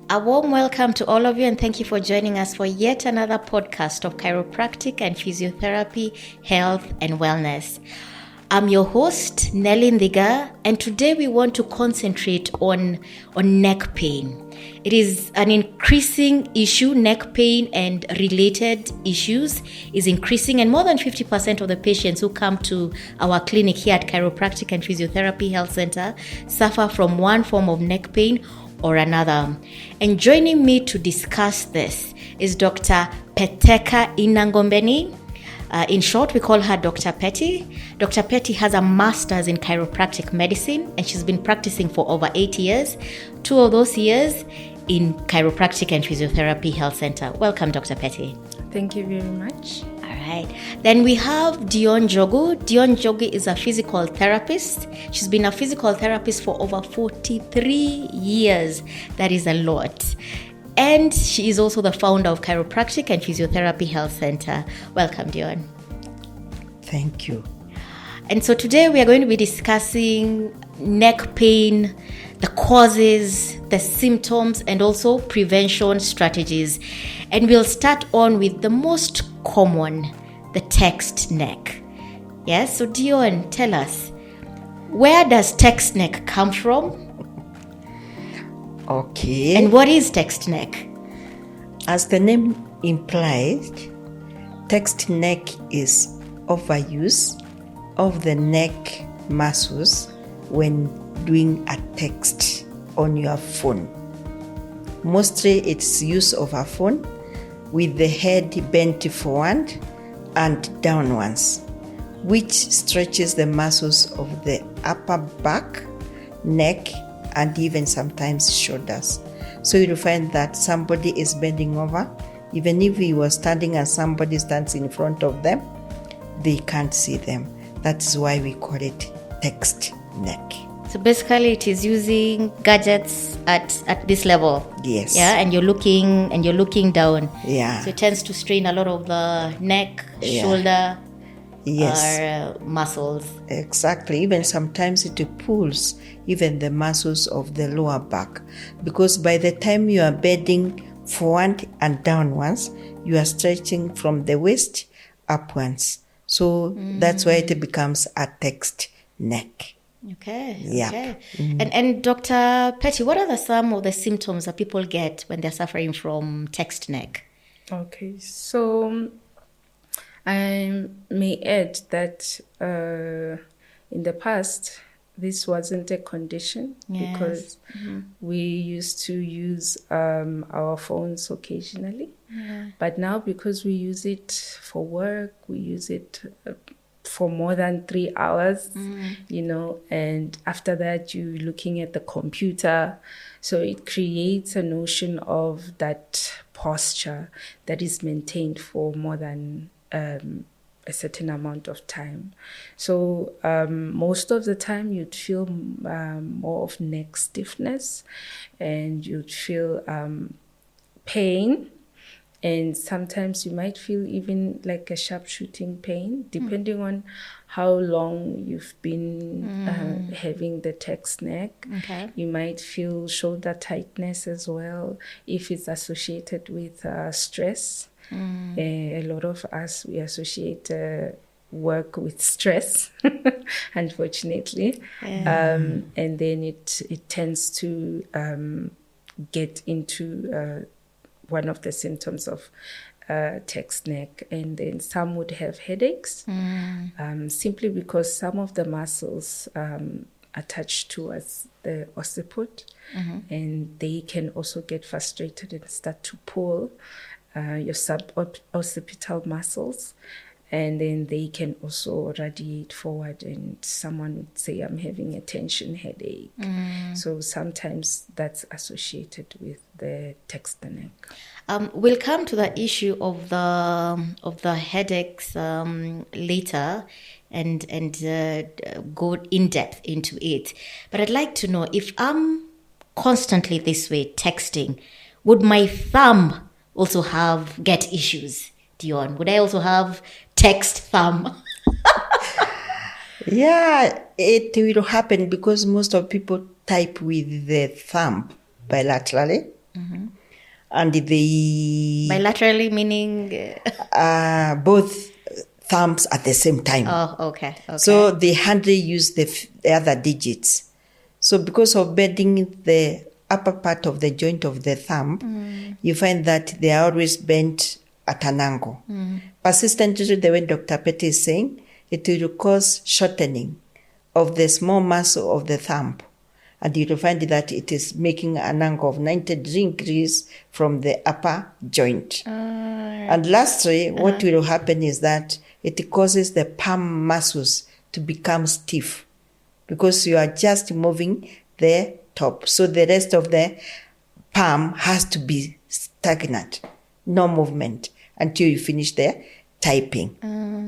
A warm welcome to all of you and thank you for joining us for yet another podcast of Chiropractic and Physiotherapy, Health and Wellness. I'm your host, Nelly Ndiga, and today we want to concentrate on neck pain. It is an increasing issue. Neck pain and related issues is increasing, and more than 50% of the patients who come to our clinic here at Chiropractic and Physiotherapy Health Center suffer from one form of neck pain or another. And joining me to discuss this is Dr. Peteka Inangombeni. In short, we call her Dr. Petty. Dr. Petty has a master's in chiropractic medicine and she's been practicing for over 8 years. 2 of those years in Chiropractic and Physiotherapy Health Center. Welcome, Dr. Petty. Thank you very much. All right. Then we have Dion Jogu. Dion Jogu is a physical therapist. She's been a physical therapist for over 43 years. That is a lot. And she is also the founder of Chiropractic and Physiotherapy Health Center. Welcome, Dion. Thank you. And so today we are going to be discussing neck pain, the causes, the symptoms, and also prevention strategies. And we'll start on with the most common, the text neck. Yes, so Dion, tell us, where does text neck come from? Okay. And what is text neck? As the name implies, text neck is overuse of the neck muscles when doing a text on your phone. Mostly it's use of a phone with the head bent forward and downwards, which stretches the muscles of the upper back, neck, and even sometimes shoulders. So you'll find that somebody is bending over. Even if you are standing and somebody stands in front of them, they can't see them. That is why we call it text neck. So basically it is using gadgets at this level. Yes. Yeah, and you're looking down. Yeah. So it tends to strain a lot of the neck, shoulder, Yes. muscles. Exactly. Even sometimes it pulls even the muscles of the lower back, because by the time you are bending forward and downwards, you are stretching from the waist upwards. So that's why it becomes a text neck. Okay. Yeah. Okay. And Dr. Petty, what are some of the symptoms that people get when they're suffering from text neck? Okay, so I may add that in the past, this wasn't a condition because we used to use our phones occasionally. Yeah. But now because we use it for work, we use it for more than 3 hours, and after that you're looking at the computer. So it creates a notion of that posture that is maintained for more than a certain amount of time. So most of the time you'd feel more of neck stiffness and you'd feel pain. And sometimes you might feel even like a sharp shooting pain, depending on how long you've been having the text neck. Okay. You might feel shoulder tightness as well if it's associated with stress. A lot of us, we associate work with stress, unfortunately. Yeah. And then it tends to get into one of the symptoms of text neck, and then some would have headaches, simply because some of the muscles attached towards the occiput, and they can also get frustrated and start to pull your suboccipital muscles, and then they can also radiate forward, and someone would say, I'm having a tension headache. So sometimes that's associated with the text neck. We'll come to the issue of the headaches later and go in depth into it. But I'd like to know, if I'm constantly this way texting, would my thumb also get issues, Dion? Would I also have text thumb? Yeah, it will happen because most of people type with the thumb bilaterally. Mm-hmm. and the Bilaterally meaning? both thumbs at the same time. Oh, okay. So they hardly use the other digits. So because of bending the upper part of the joint of the thumb, you find that they are always bent at an angle. Persistently, the way Dr. Petty is saying, it will cause shortening of the small muscle of the thumb. And you will find that it is making an angle of 90 degrees from the upper joint. And lastly, what will happen is that it causes the palm muscles to become stiff because you are just moving the top. So the rest of the palm has to be stagnant, no movement until you finish the typing.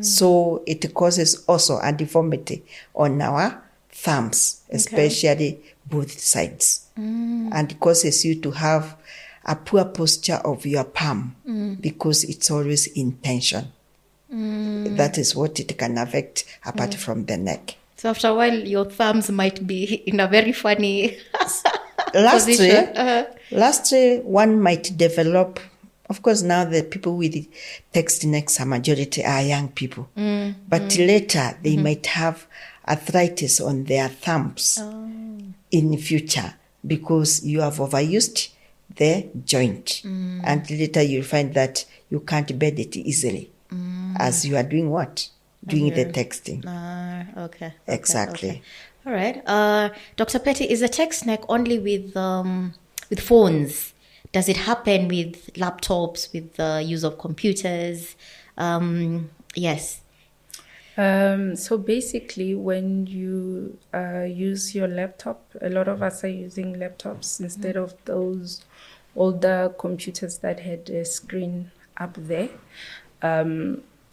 So it causes also a deformity on our thumbs, especially both sides. And it causes you to have a poor posture of your palm because it's always in tension. That is what it can affect apart from the neck. So after a while, your thumbs might be in a very funny Lastly, lastly, one might develop, of course, now the people with text necks, a majority are young people. But later, they might have arthritis on their thumbs in the future because you have overused the joint. And later you'll find that you can't bend it easily as you are doing what? Doing the texting. Okay. Exactly. Okay. All right. Dr. Petty, is the text neck only with phones? Does it happen with laptops, with the use of computers? Yes. So basically, when you use your laptop, a lot of us are using laptops instead of those older computers that had a screen up there.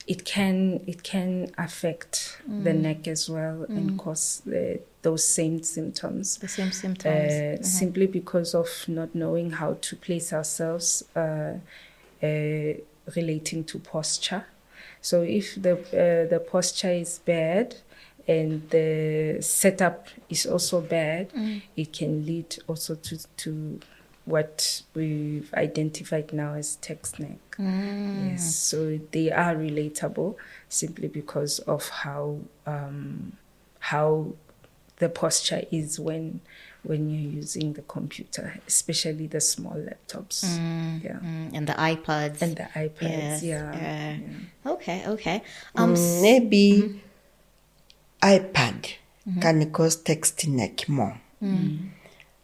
It can affect the neck as well and cause those same symptoms. The same symptoms. Simply because of not knowing how to place ourselves relating to posture. So if the posture is bad and the setup is also bad, it can lead also to what we've identified now as text neck. Yes, so they are relatable simply because of how the posture is when you're using the computer, especially the small laptops. And the iPads. Yes, yeah. Okay. Maybe iPad can cause text neck more.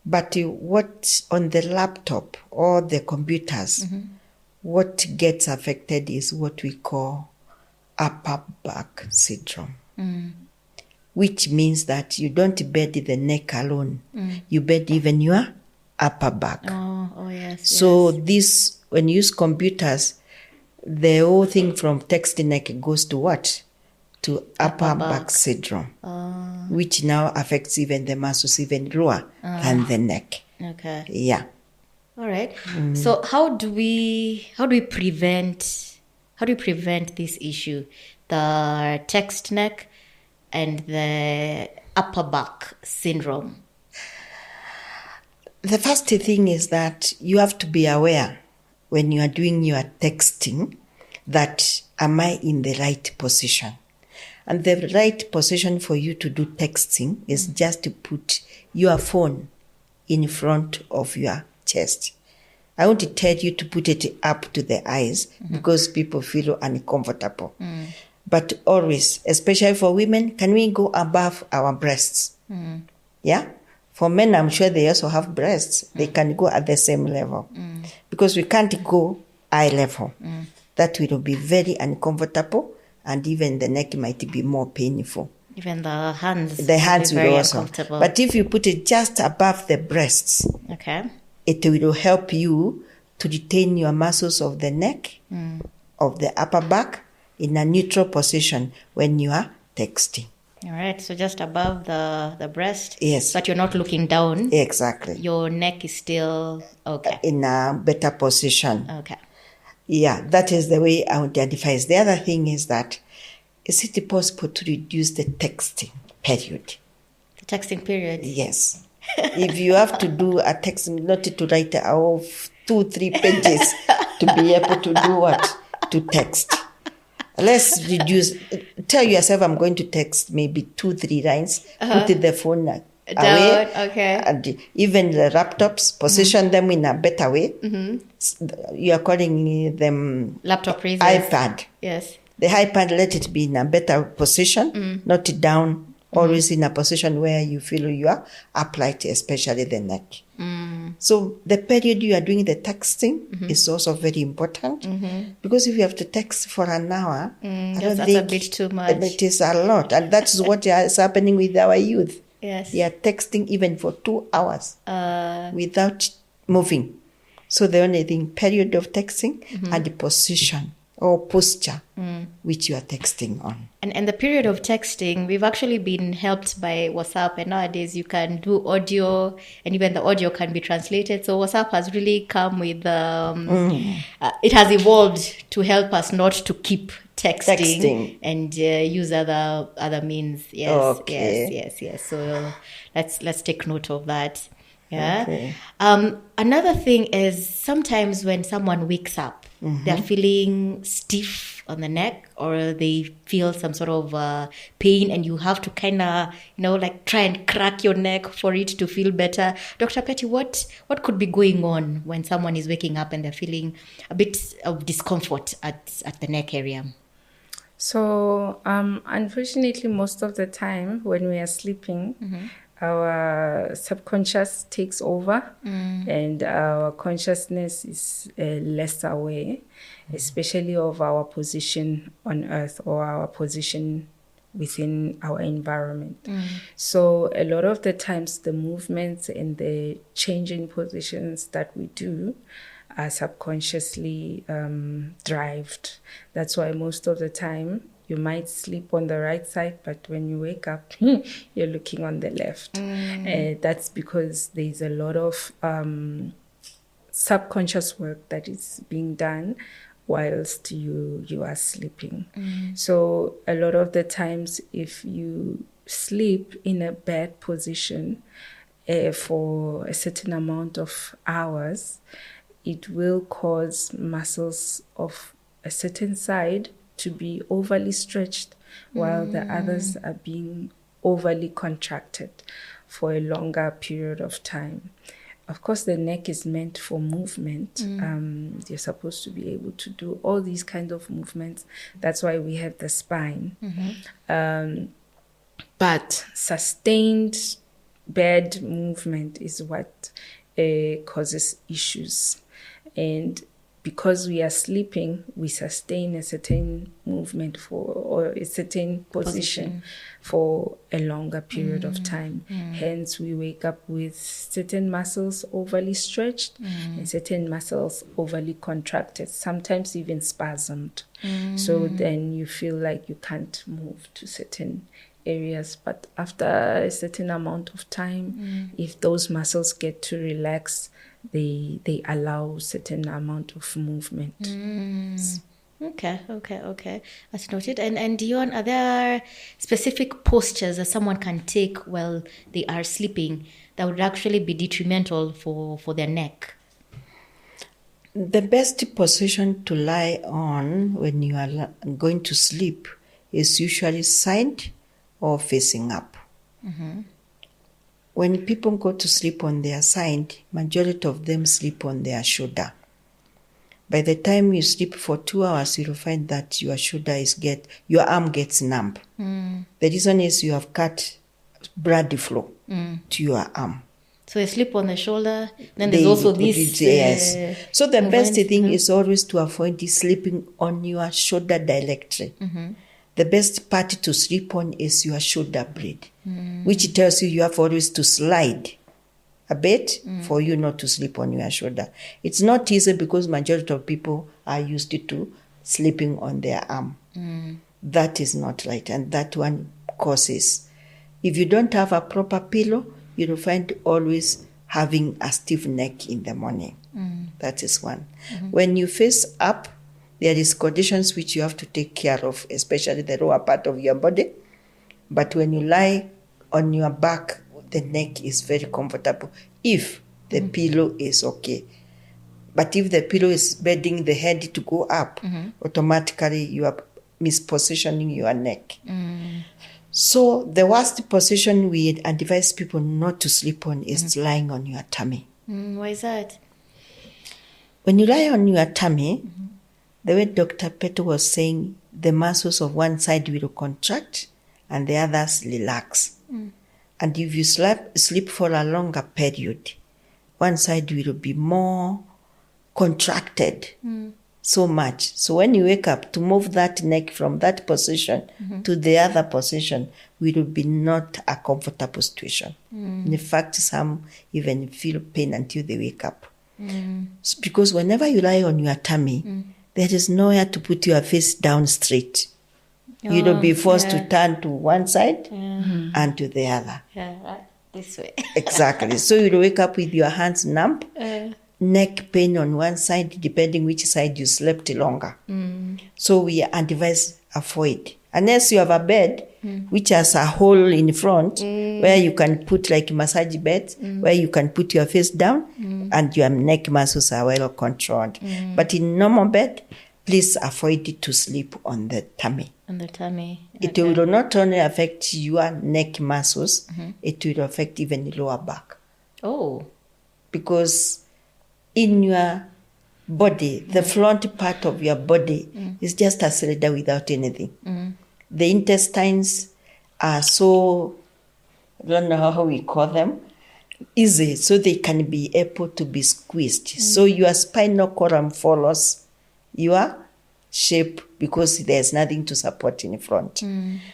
But what on the laptop or the computers, what gets affected is what we call upper back syndrome, which means that you don't bend the neck alone. You bend even your upper back. Oh yes. So this, when you use computers, the whole thing from text neck goes to what? To upper back syndrome, which now affects even the muscles even lower than the neck. Okay. Yeah. All right. So how do we prevent this issue, the text neck and the upper back syndrome? The first thing is that you have to be aware when you are doing your texting that am I in the right position? And the right position for you to do texting is just to put your phone in front of your chest. I want to tell you to put it up to the eyes because people feel uncomfortable. But always, especially for women, can we go above our breasts? Yeah? For men, I'm sure they also have breasts. They can go at the same level. Because we can't go eye level. That will be very uncomfortable. And even the neck might be more painful. Even the hands. The hands will also. Uncomfortable. But if you put it just above the breasts, it will help you to retain your muscles of the neck, of the upper back, in a neutral position when you are texting. All right. So just above the breast. Yes. But you're not looking down. Exactly. Your neck is still okay. In a better position. Okay. Yeah, that is the way I identify it. The other thing is that, is it possible to reduce the texting period? The texting period? Yes. If you have to do a text, not to write 2-3 pages to be able to do what? To text. Let's reduce. Tell yourself I'm going to text maybe 2-3 lines. Put the phone away. Okay. And even the laptops, position them in a better way. You are calling them Laptop raisers. iPad. Yes. The iPad, let it be in a better position, not down, always in a position where you feel you are upright, especially the neck. So the period you are doing the texting is also very important, because if you have to text for an hour, that's a bit too much. It is a lot, and that's what is happening with our youth. Yes. They are texting even for 2 hours without moving. So the only thing, period of texting and the position or posture which you are texting on. And the period of texting, we've actually been helped by WhatsApp, and nowadays you can do audio, and even the audio can be translated. So WhatsApp has really come with, it has evolved to help us not to keep texting. And use other means. Yes, Okay. yes. So let's take note of that. Yeah. Okay. Another thing is sometimes when someone wakes up, they're feeling stiff on the neck, or they feel some sort of pain, and you have to kind of, like try and crack your neck for it to feel better. Dr. Petty, what could be going on when someone is waking up and they're feeling a bit of discomfort at the neck area? So, unfortunately, most of the time when we are sleeping, our subconscious takes over and our consciousness is less aware, especially of our position on earth or our position within our environment. So a lot of the times the movements and the changing positions that we do are subconsciously derived. That's why most of the time you might sleep on the right side, but when you wake up, you're looking on the left. That's because there's a lot of subconscious work that is being done whilst you are sleeping. So a lot of the times, if you sleep in a bad position for a certain amount of hours, it will cause muscles of a certain side to be overly stretched while the others are being overly contracted for a longer period of time. Of course, the neck is meant for movement. You're supposed to be able to do all these kinds of movements. That's why we have the spine. But sustained bad movement is what causes issues. And because we are sleeping, we sustain a certain movement or a certain position for a longer period of time. Hence, we wake up with certain muscles overly stretched and certain muscles overly contracted, sometimes even spasmed. So then you feel like you can't move to certain areas. But after a certain amount of time, if those muscles get to relax, they allow certain amount of movement. Okay. That's noted. And Dion, are there specific postures that someone can take while they are sleeping that would actually be detrimental for their neck? The best position to lie on when you are going to sleep is usually side or facing up. When people go to sleep on their side, majority of them sleep on their shoulder. By the time you sleep for 2 hours, you'll find that your your arm gets numb. The reason is you have cut blood flow to your arm. So you sleep on the shoulder, then there's also this... Yes. So the best thing is always to avoid sleeping on your shoulder directly. The best part to sleep on is your shoulder blade, which tells you have always to slide a bit for you not to sleep on your shoulder. It's not easy because majority of people are used to sleeping on their arm. That is not right, and that one causes. If you don't have a proper pillow, you'll find always having a stiff neck in the morning. That is one. When you face up, there is conditions which you have to take care of, especially the lower part of your body. But when you lie on your back, the neck is very comfortable if the pillow is okay. But if the pillow is bending the head to go up, automatically you are mispositioning your neck. So the worst position we advise people not to sleep on is lying on your tummy. Why is that? When you lie on your tummy, the way Dr. Peto was saying, the muscles of one side will contract and the others relax. And if you sleep for a longer period, one side will be more contracted so much. So when you wake up, to move that neck from that position to the other position will be not a comfortable situation. In fact, some even feel pain until they wake up. Because whenever you lie on your tummy, there is nowhere to put your face down straight. You'll be forced to turn to one side and to the other. Yeah, right. This way. Exactly. So you'll wake up with your hands numb, neck pain on one side, depending which side you slept longer. So we advise avoid. Unless you have a bed which has a hole in front where you can put like massage beds, where you can put your face down and your neck muscles are well controlled. But in normal bed, please avoid it to sleep on the tummy. On the tummy. It will not only affect your neck muscles, it will affect even the lower back. Oh. Because in your body, the front part of your body is just a cylinder without anything. The intestines are so, I don't know how we call them, easy, so they can be able to be squeezed. So your spinal column follows your shape because there's nothing to support in front.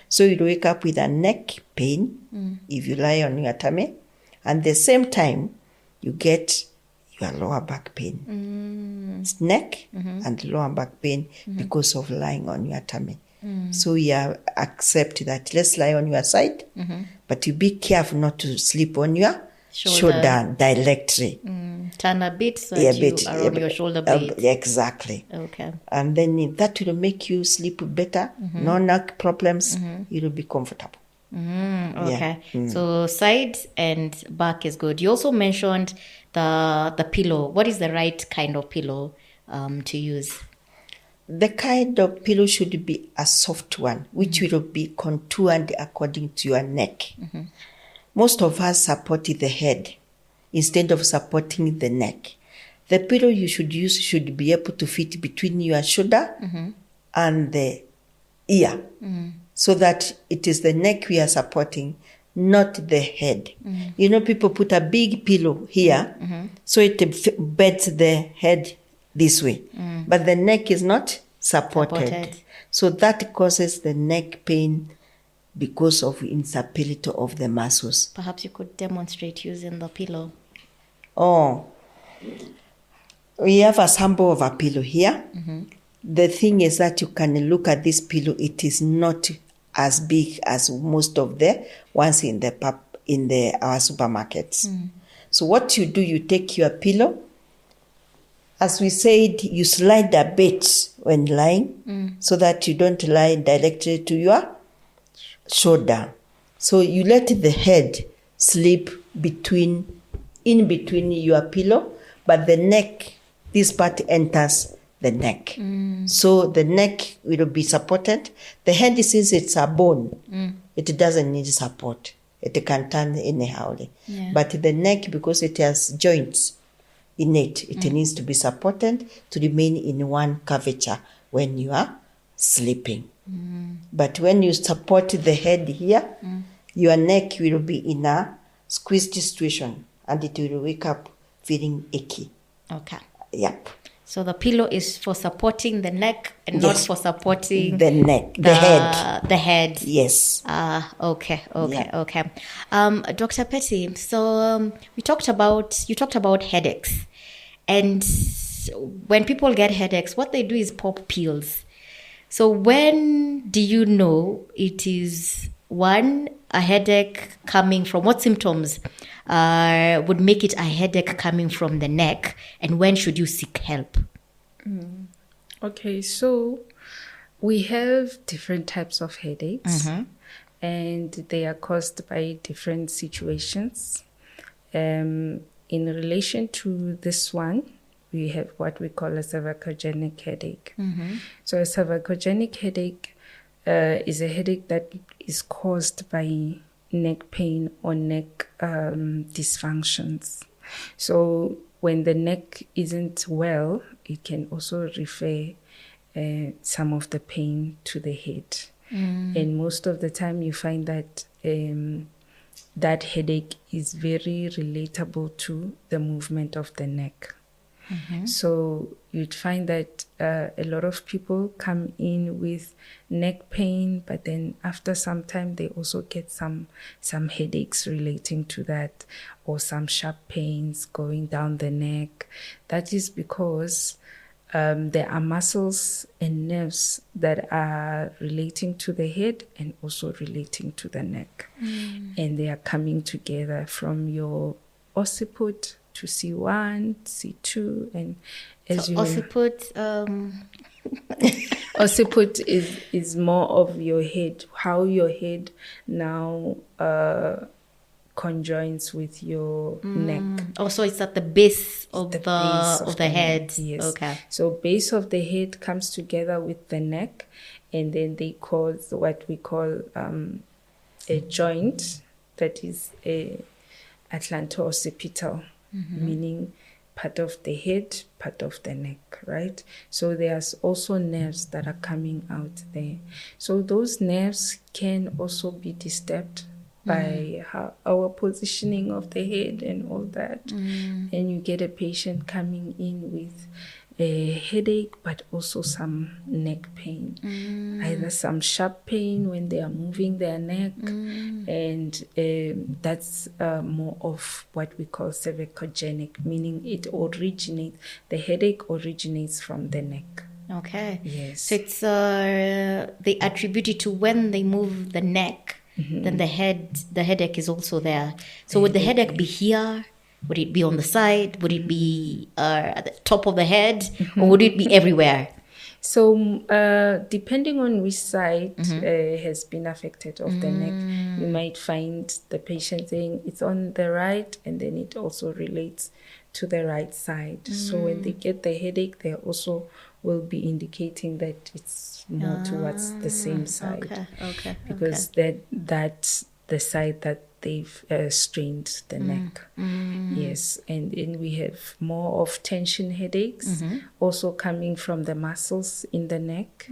So you wake up with a neck pain if you lie on your tummy, and the same time you get your lower back pain. It's neck and lower back pain because of lying on your tummy. So you accept that. Let's lie on your side, but you be careful not to sleep on your shoulder directly. Turn a bit so that you are on your shoulder blade. Exactly. Okay. And then that will make you sleep better. No neck problems. You will be comfortable. Okay. So side and back is good. You also mentioned the pillow. What is the right kind of pillow to use? The kind of pillow should be a soft one, which will be contoured according to your neck. Most of us support the head instead of supporting the neck. The pillow you should use should be able to fit between your shoulder and the ear, so that it is the neck we are supporting, not the head. You know, people put a big pillow here, so it bends the head this way, but the neck is not supported. So that causes the neck pain because of instability of the muscles. Perhaps you could demonstrate using the pillow. Oh, we have a sample of a pillow here. The thing is that you can look at this pillow. It is not as big as most of the ones in our supermarkets. So what you do, you take your pillow. As we said, you slide a bit when lying so that you don't lie directly to your shoulder. So you let the head sleep in between your pillow, but the neck, this part enters the neck. So the neck will be supported. The head, since it's a bone, it doesn't need support. It can turn anyhow. But the neck, because it has joints in it, it needs to be supported to remain in one curvature when you are sleeping. But when you support the head here, your neck will be in a squeezed situation and it will wake up feeling achy. Okay. Yep. So the pillow is for supporting the neck and not for supporting the neck, the head. The head. Yes. Okay. Dr. Petty, so you talked about headaches. And when people get headaches, what they do is pop pills. So when do you know it is, one, a headache coming from, what symptoms would make it a headache coming from the neck, and when should you seek help? Okay, so we have different types of headaches, and they are caused by different situations. In relation to this one, we have what we call a cervicogenic headache. So a cervicogenic headache is a headache that is caused by neck pain or neck dysfunctions. So when the neck isn't well, it can also refer some of the pain to the head. And most of the time you find that that headache is very relatable to the movement of the neck. So you'd find that a lot of people come in with neck pain, but then after some time they also get some headaches relating to that, or some sharp pains going down the neck. That is because there are muscles and nerves that are relating to the head and also relating to the neck. And they are coming together from your occiput to C1, C2, and as So you occiput, occiput is more of your head, how your head now conjoins with your neck. also it's at the base of the base of the head. neck, yes. Okay. So base of the head comes together with the neck, and then they cause what we call a joint that is a atlanto-occipital, meaning part of the head, part of the neck, right? So there's also nerves that are coming out there. So those nerves can also be disturbed by our positioning of the head and all that. And you get a patient coming in with a headache, but also some neck pain, either some sharp pain when they are moving their neck, and that's more of what we call cervicogenic, meaning the headache originates from the neck. Okay. Yes. So it's they attribute it to when they move the neck, then the headache is also there. So would the headache be here? Would it be on the side? Would it be at the top of the head? Or would it be everywhere? So depending on which side has been affected of the neck, you might find the patient saying it's on the right, and then it also relates to the right side. So when they get the headache, they also will be indicating that it's more towards the same side. Okay. Because that's the side that they've strained the neck. Yes, and then we have more of tension headaches also coming from the muscles in the neck.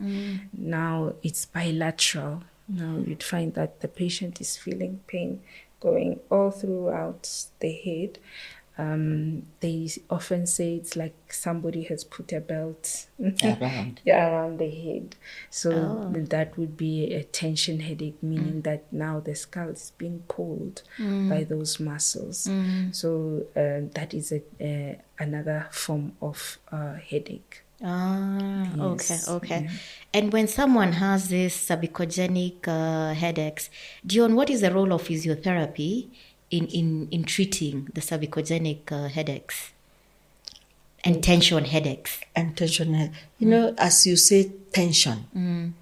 Now it's bilateral. Now you'd find that the patient is feeling pain going all throughout the head. They often say it's like somebody has put a belt around the head. So that would be a tension headache, meaning that now the skull is being pulled by those muscles. So that is another form of headache. Yes. Okay. Yeah. And when someone has this cervicogenic headaches, Dion, what is the role of physiotherapy in treating the cervicogenic headaches and tension headaches? And tension, as you say, tension.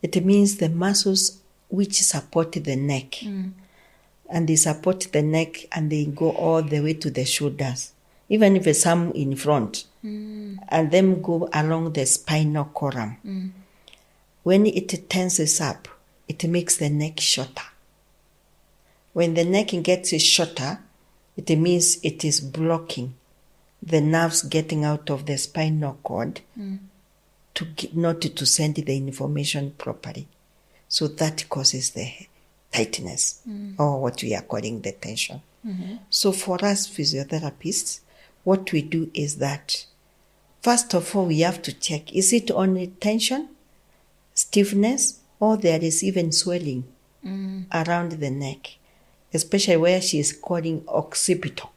It means the muscles which support the neck, and they support the neck and they go all the way to the shoulders, even if it's some in front, and then go along the spinal column. When it tenses up, it makes the neck shorter. When the neck gets shorter, it means it is blocking the nerves getting out of the spinal cord not to send the information properly. So that causes the tightness, or what we are calling the tension. So for us physiotherapists, what we do is that, first of all, we have to check, is it only tension, stiffness, or there is even swelling around the neck, especially where she is calling occipital,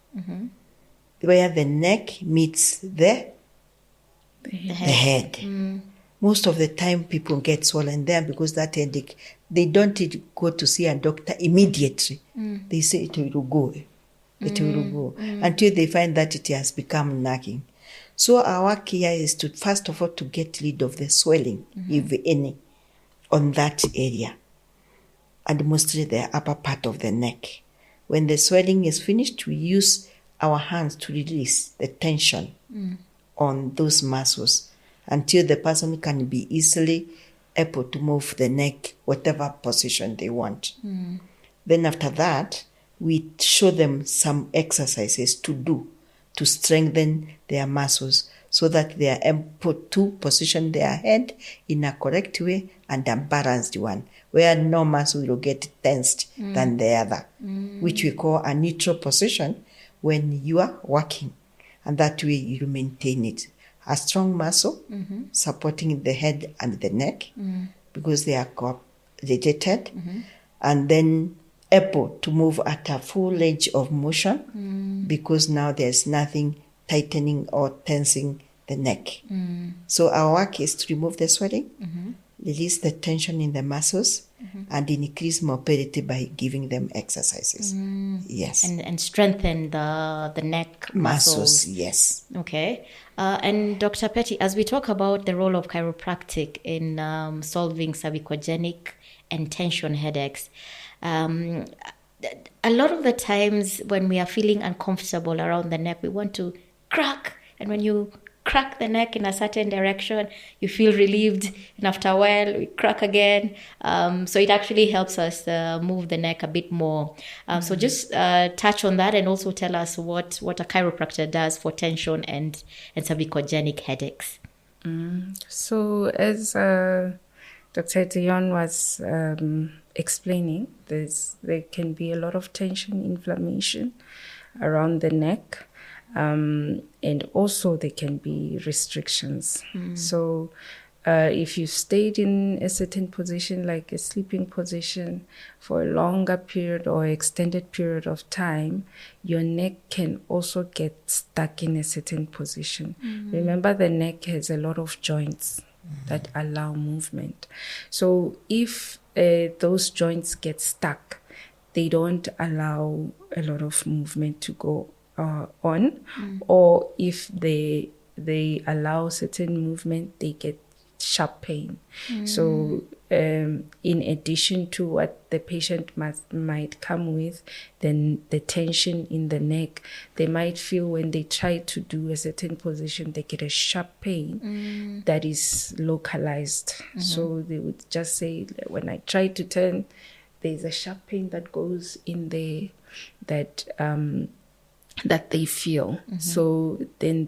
where the neck meets the head. Most of the time people get swollen there because that headache, they don't go to see a doctor immediately. They say it will go. It will go until they find that it has become nagging. So our work here is to, first of all, to get rid of the swelling, if any, on that area, and mostly the upper part of the neck. When the swelling is finished, we use our hands to release the tension on those muscles until the person can be easily able to move the neck, whatever position they want. Then after that, we show them some exercises to do to strengthen their muscles so that they are able to position their head in a correct way and a balanced one, where no muscle will get tensed than the other, which we call a neutral position when you are working. And that way you maintain it. A strong muscle supporting the head and the neck because they are coordinated, and then able to move at a full range of motion because now there's nothing tightening or tensing the neck. So our work is to remove the swelling, release the tension in the muscles, and increase mobility by giving them exercises. Yes. And strengthen the neck muscles. Yes. Okay. And Dr. Petty, as we talk about the role of chiropractic in solving cervicogenic and tension headaches, a lot of the times when we are feeling uncomfortable around the neck, we want to crack. And when you crack the neck in a certain direction, you feel relieved. And after a while, we crack again. So it actually helps us move the neck a bit more. So just touch on that and also tell us what a chiropractor does for tension and cervicogenic headaches. So as Dr. Dion was explaining, there can be a lot of tension, inflammation around the neck, and also there can be restrictions. So if you stayed in a certain position, like a sleeping position, for a longer period or extended period of time, your neck can also get stuck in a certain position. Remember, the neck has a lot of joints that allow movement. So if those joints get stuck, they don't allow a lot of movement to go on, or if they allow certain movement, they get sharp pain. So in addition to what the patient might come with, then the tension in the neck, they might feel when they try to do a certain position, they get a sharp pain that is localized. So they would just say, when I try to turn, there's a sharp pain that goes in there that they feel. So then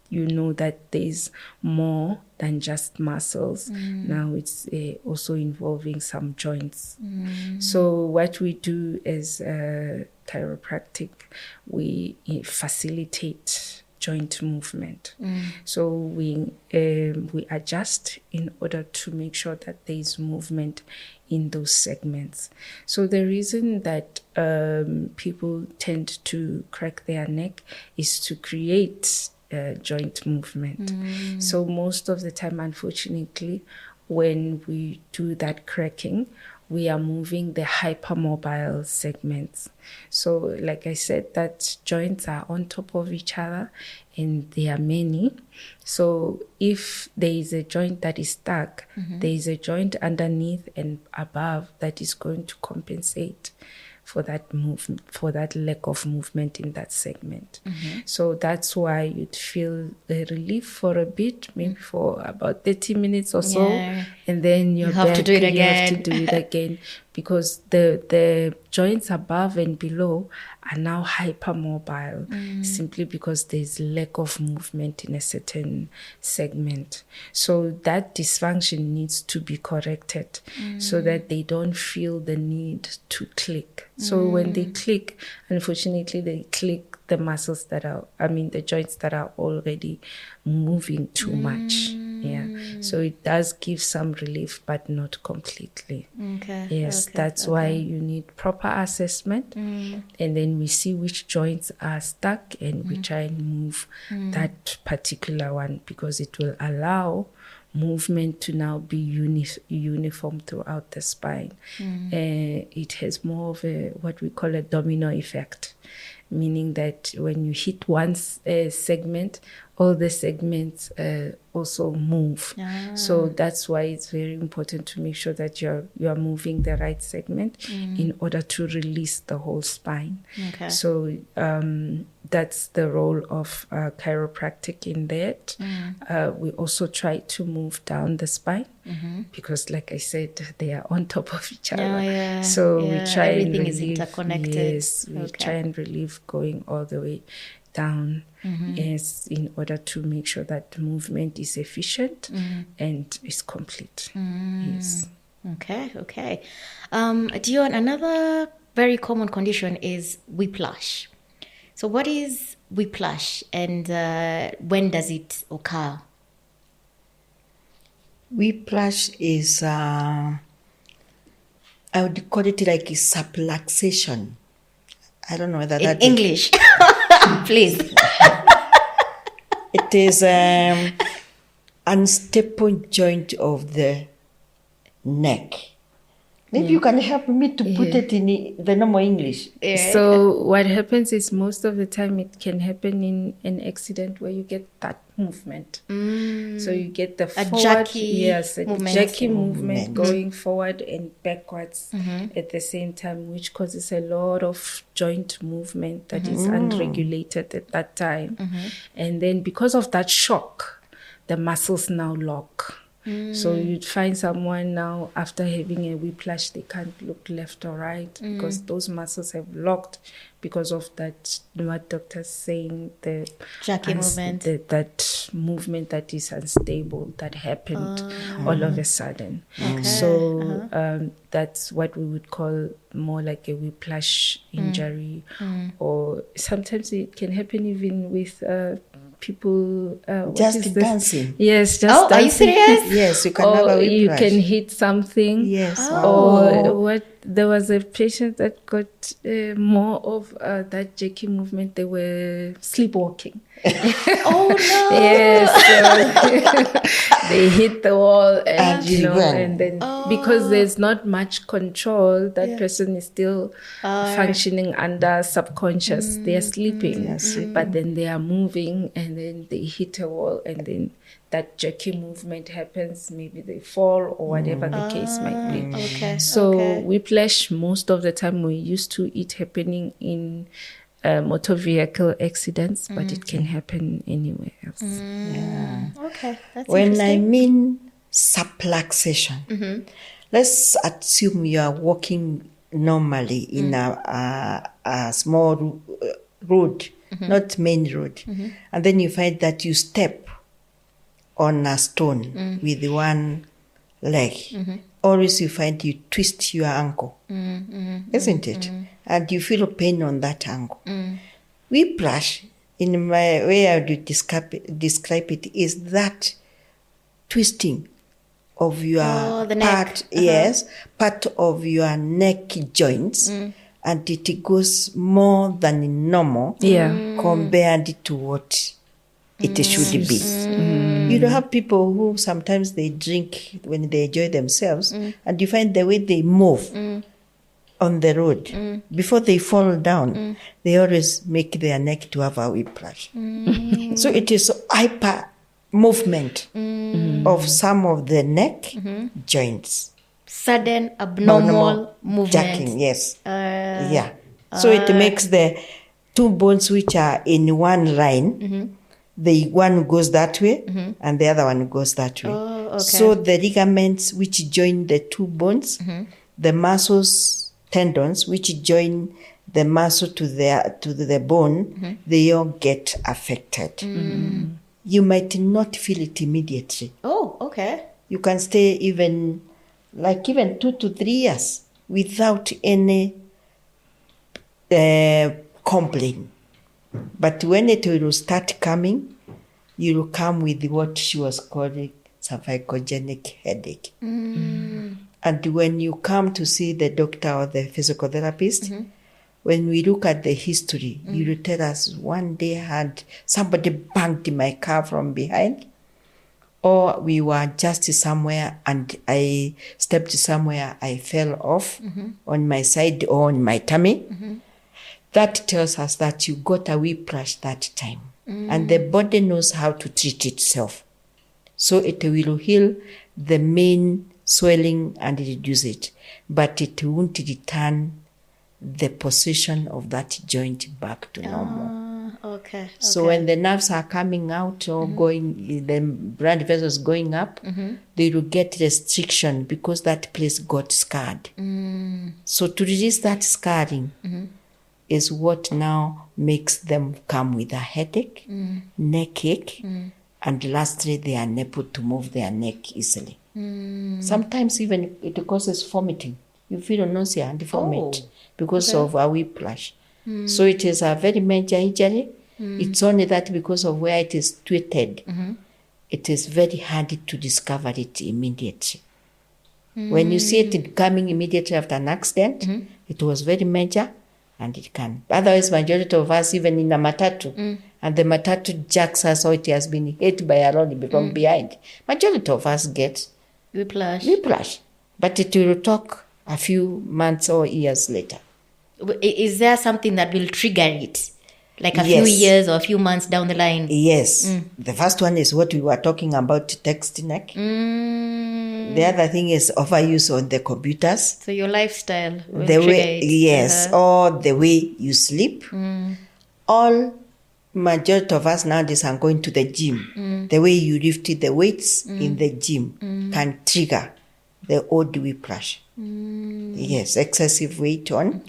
you know that there's more than just muscles. Now it's also involving some joints. So what we do as chiropractic, we facilitate joint movement. So we adjust in order to make sure that there is movement in those segments. So the reason that people tend to crack their neck is to create joint movement. So most of the time, unfortunately, when we do that cracking, we are moving the hypermobile segments. So like I said, that joints are on top of each other and there are many. So if there is a joint that is stuck, there is a joint underneath and above that is going to compensate for that movement, for that lack of movement in that segment. So that's why you'd feel a relief for a bit, maybe for about 30 minutes or so, and then you have to do it again. You have to do it again because the joints above and below are now hypermobile simply because there's lack of movement in a certain segment. So that dysfunction needs to be corrected so that they don't feel the need to click. So when they click, unfortunately, they click the muscles the joints that are already moving too much. So it does give some relief, but not completely. That's why you need proper assessment, and then we see which joints are stuck and we try and move that particular one because it will allow movement to now be uniform throughout the spine. It has more of what we call a domino effect, meaning that when you hit one segment, all the segments also move. So that's why it's very important to make sure that you are moving the right segment in order to release the whole spine. So that's the role of chiropractic in that. We also try to move down the spine because, like I said, they are on top of each other. So we try everything and is relieve. interconnected. Yes, we try and relieve going all the way down. Yes, in order to make sure that the movement is efficient and is complete. Yes. Okay. Dion, another very common condition is whiplash. So what is whiplash and when does it occur? Whiplash is, I would call it like a subluxation. I don't know whether that In English, please. It is unstable joint of the neck. Maybe you can help me to put it in the normal English. So what happens is most of the time it can happen in an accident where you get that movement. So you get the jerky movement going forward and backwards at the same time, which causes a lot of joint movement that is unregulated at that time. And then because of that shock, the muscles now lock. So you'd find someone now after having a whiplash, they can't look left or right because those muscles have locked because of that, what doctor's saying, the jerky movement. That movement that is unstable that happened all of a sudden. So that's what we would call more like a whiplash injury. Or sometimes it can happen even with people just dancing. Yes, just dancing. Are you serious? Yes, you can have a whiplash. You can hit something. Yes. Or there was a patient that got more of that jerky movement. They were sleepwalking. Oh no! Yes, so they hit the wall, and and then because there's not much control, that person is still functioning under subconscious. They are sleeping, but then they are moving, and then they hit a wall, and then that jerky movement happens. Maybe they fall or whatever the case might be. So whiplash, most of the time we used to it happening in motor vehicle accidents, but it can happen anywhere else. Okay, that's when interesting. I mean subluxation, let's assume you are walking normally in a small road, not main road, and then you find that you step on a stone with one leg. Always you find you twist your ankle, isn't it? And you feel pain on that ankle. Whiplash, in my way I would describe it, is that twisting of your part, part of your neck joints, and it goes more than normal compared to what it should be. You don't have people who sometimes they drink when they enjoy themselves, and you find the way they move on the road, before they fall down, they always make their neck to have a whiplash. So it is hyper movement of some of the neck joints. Sudden abnormal movement. Jacking, yes. So it makes the two bones which are in one line, the one goes that way and the other one goes that way. So the ligaments which join the two bones, the muscles, tendons which join the muscle to the bone, they all get affected. You might not feel it immediately. Oh, okay. You can stay even 2 to 3 years without any complaint. But when it will start coming, you will come with what she was calling cervicogenic headache. And when you come to see the doctor or the physical therapist, when we look at the history, you will tell us one day had somebody banged my car from behind, or we were just somewhere and I stepped somewhere, I fell off on my side or on my tummy. That tells us that you got a whiplash that time. And the body knows how to treat itself. So it will heal the main swelling and reduce it. But it won't return the position of that joint back to normal. Okay. So when the nerves are coming out or going, the blood vessels going up, they will get restriction because that place got scarred. So to reduce that scarring is what now makes them come with a headache, neck ache, and lastly they are unable to move their neck easily. Sometimes even it causes vomiting. You feel nausea and vomit because of a whiplash. So it is a very major injury. It's only that because of where it is treated, it is very hard to discover it immediately. When you see it coming immediately after an accident, it was very major and it can. Otherwise, majority of us, even in a matatu, and the matatu jacks us, so it has been hit by a lorry from behind. Majority of us get whiplash. But it will talk a few months or years later. Is there something that will trigger it? Like a few years or a few months down the line? Yes. The first one is what we were talking about, text neck. The other thing is overuse on the computers. So your lifestyle will the trigger way, it. yes, or the way you sleep. All majority of us nowadays are going to the gym. The way you lift the weights in the gym can trigger the old whiplash. Yes, excessive weight on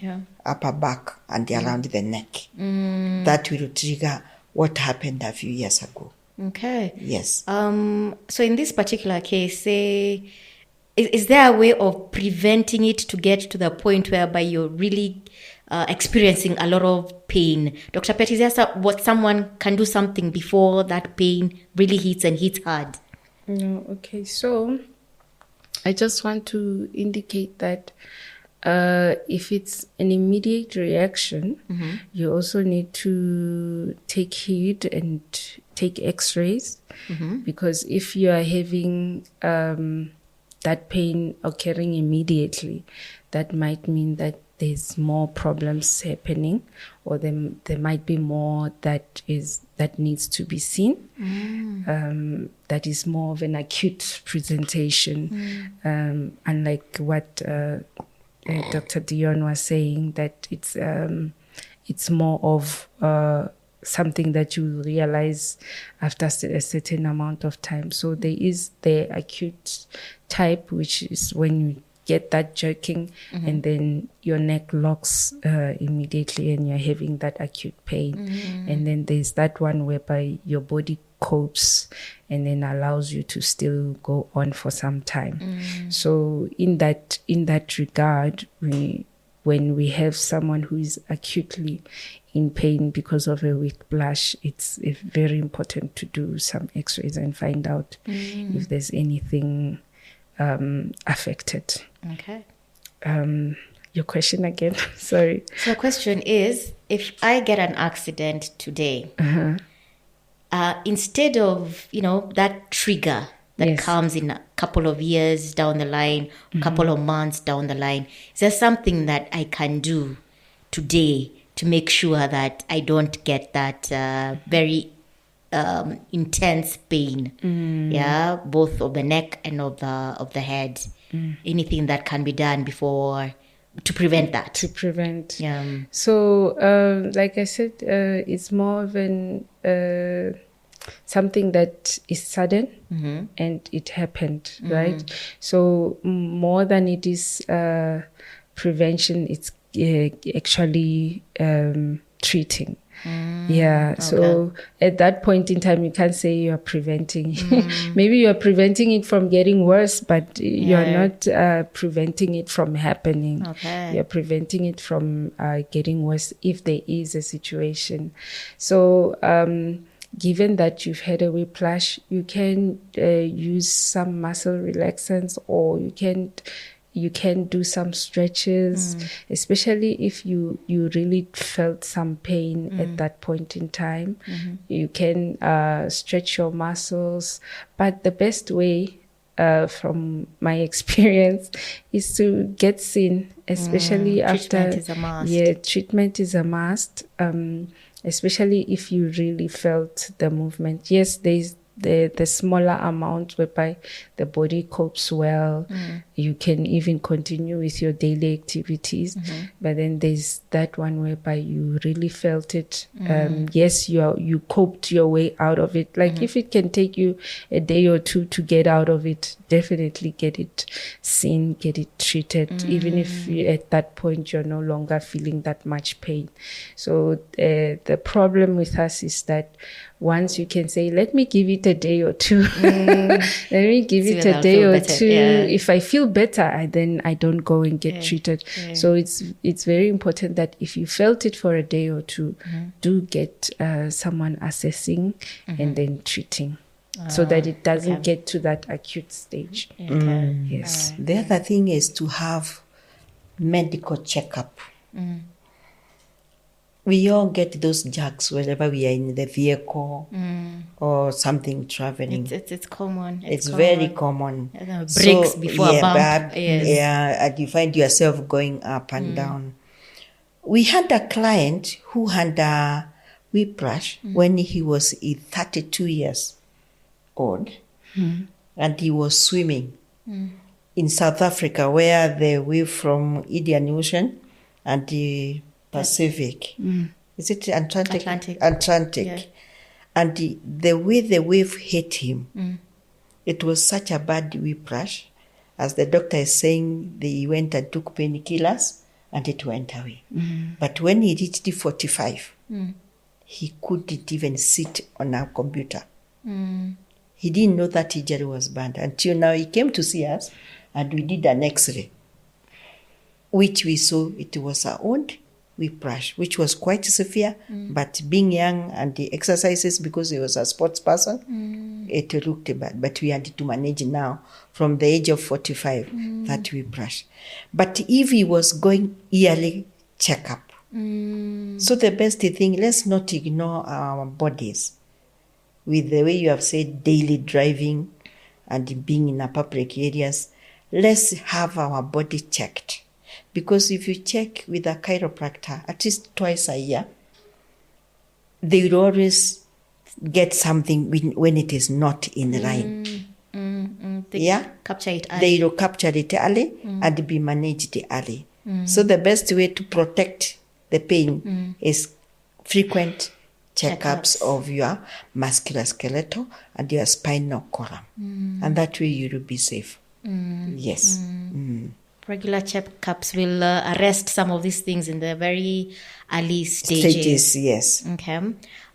upper back and around the neck. That will trigger what happened a few years ago. Okay. Yes. So in this particular case, say, is there a way of preventing it to get to the point whereby you're really experiencing a lot of pain? Dr. Pet, is there what someone can do something before that pain really hits and hits hard? No, okay. So I just want to indicate that if it's an immediate reaction, you also need to take heed and take x-rays, because if you are having that pain occurring immediately, that might mean that there's more problems happening, or there might be more that needs to be seen. That is more of an acute presentation, unlike what Dr. Dion was saying, that it's more of something that you realize after a certain amount of time. So there is the acute type, which is when you get that jerking and then your neck locks immediately and you're having that acute pain. And then there's that one whereby your body copes and then allows you to still go on for some time. So in that regard, when we have someone who is acutely in pain because of a whiplash, it's very important to do some x-rays and find out if there's anything affected. Okay. Your question again? Sorry. So the question is, if I get an accident today, instead of, that trigger that comes in a couple of years down the line, a couple of months down the line, is there something that I can do today to make sure that I don't get that very intense pain, both of the neck and of the head? Anything that can be done before to prevent that? To prevent. So, like I said, it's more of an something that is sudden and it happened, right? So more than it is prevention, it's actually treating. So at that point in time, you can't say you are preventing. Maybe you are preventing it from getting worse, but you're not preventing it from happening. You're preventing it from getting worse if there is a situation. So given that you've had a whiplash, you can use some muscle relaxants, or you can do some stretches, especially if you really felt some pain at that point in time. You can stretch your muscles, but the best way, from my experience, is to get seen, especially after. Treatment is a must. Treatment is a must, especially if you really felt the movement. Yes, the smaller amount whereby the body copes well. You can even continue with your daily activities. But then there's that one whereby you really felt it. Yes, you coped your way out of it. Like if it can take you a day or two to get out of it, definitely get it seen, get it treated, even if at that point you're no longer feeling that much pain. So the problem with us is that once you can say, let me give it a day or two, let me give it a day or two. If I feel better, then I don't go and get treated. So it's very important that if you felt it for a day or two, do get someone assessing and then treating, so that it doesn't get to that acute stage. Yes. The other thing is to have medical checkup. We all get those jerks whenever we are in the vehicle or something traveling. It's common. It's very common. Breaks before a bump. And you find yourself going up and down. We had a client who had a whiplash when he was 32 years old, and he was swimming in South Africa, where the wave from Indian Ocean and the Pacific. Is it Atlantic? Yeah. And the way the wave hit him, it was such a bad whiplash. As the doctor is saying, they went and took painkillers and it went away. But when he reached 45, he couldn't even sit on a computer. He didn't know that injury was bad until now he came to see us and we did an X-ray, which we saw it was a wound whiplash, which was quite severe, but being young and the exercises, because he was a sports person, it looked bad. But we had to manage now from the age of 45 that whiplash. But if he was going yearly checkup, so the best thing, let's not ignore our bodies. With the way you have said, daily driving and being in a public areas, let's have our body checked. Because if you check with a chiropractor at least twice a year, they will always get something when it is not in line. Capture it early. They will capture it early and be managed early. So the best way to protect the pain is frequent checkups of your musculoskeletal and your spinal column. And that way you will be safe. Yes. Regular checkups will arrest some of these things in the very early stages. Yes. Okay.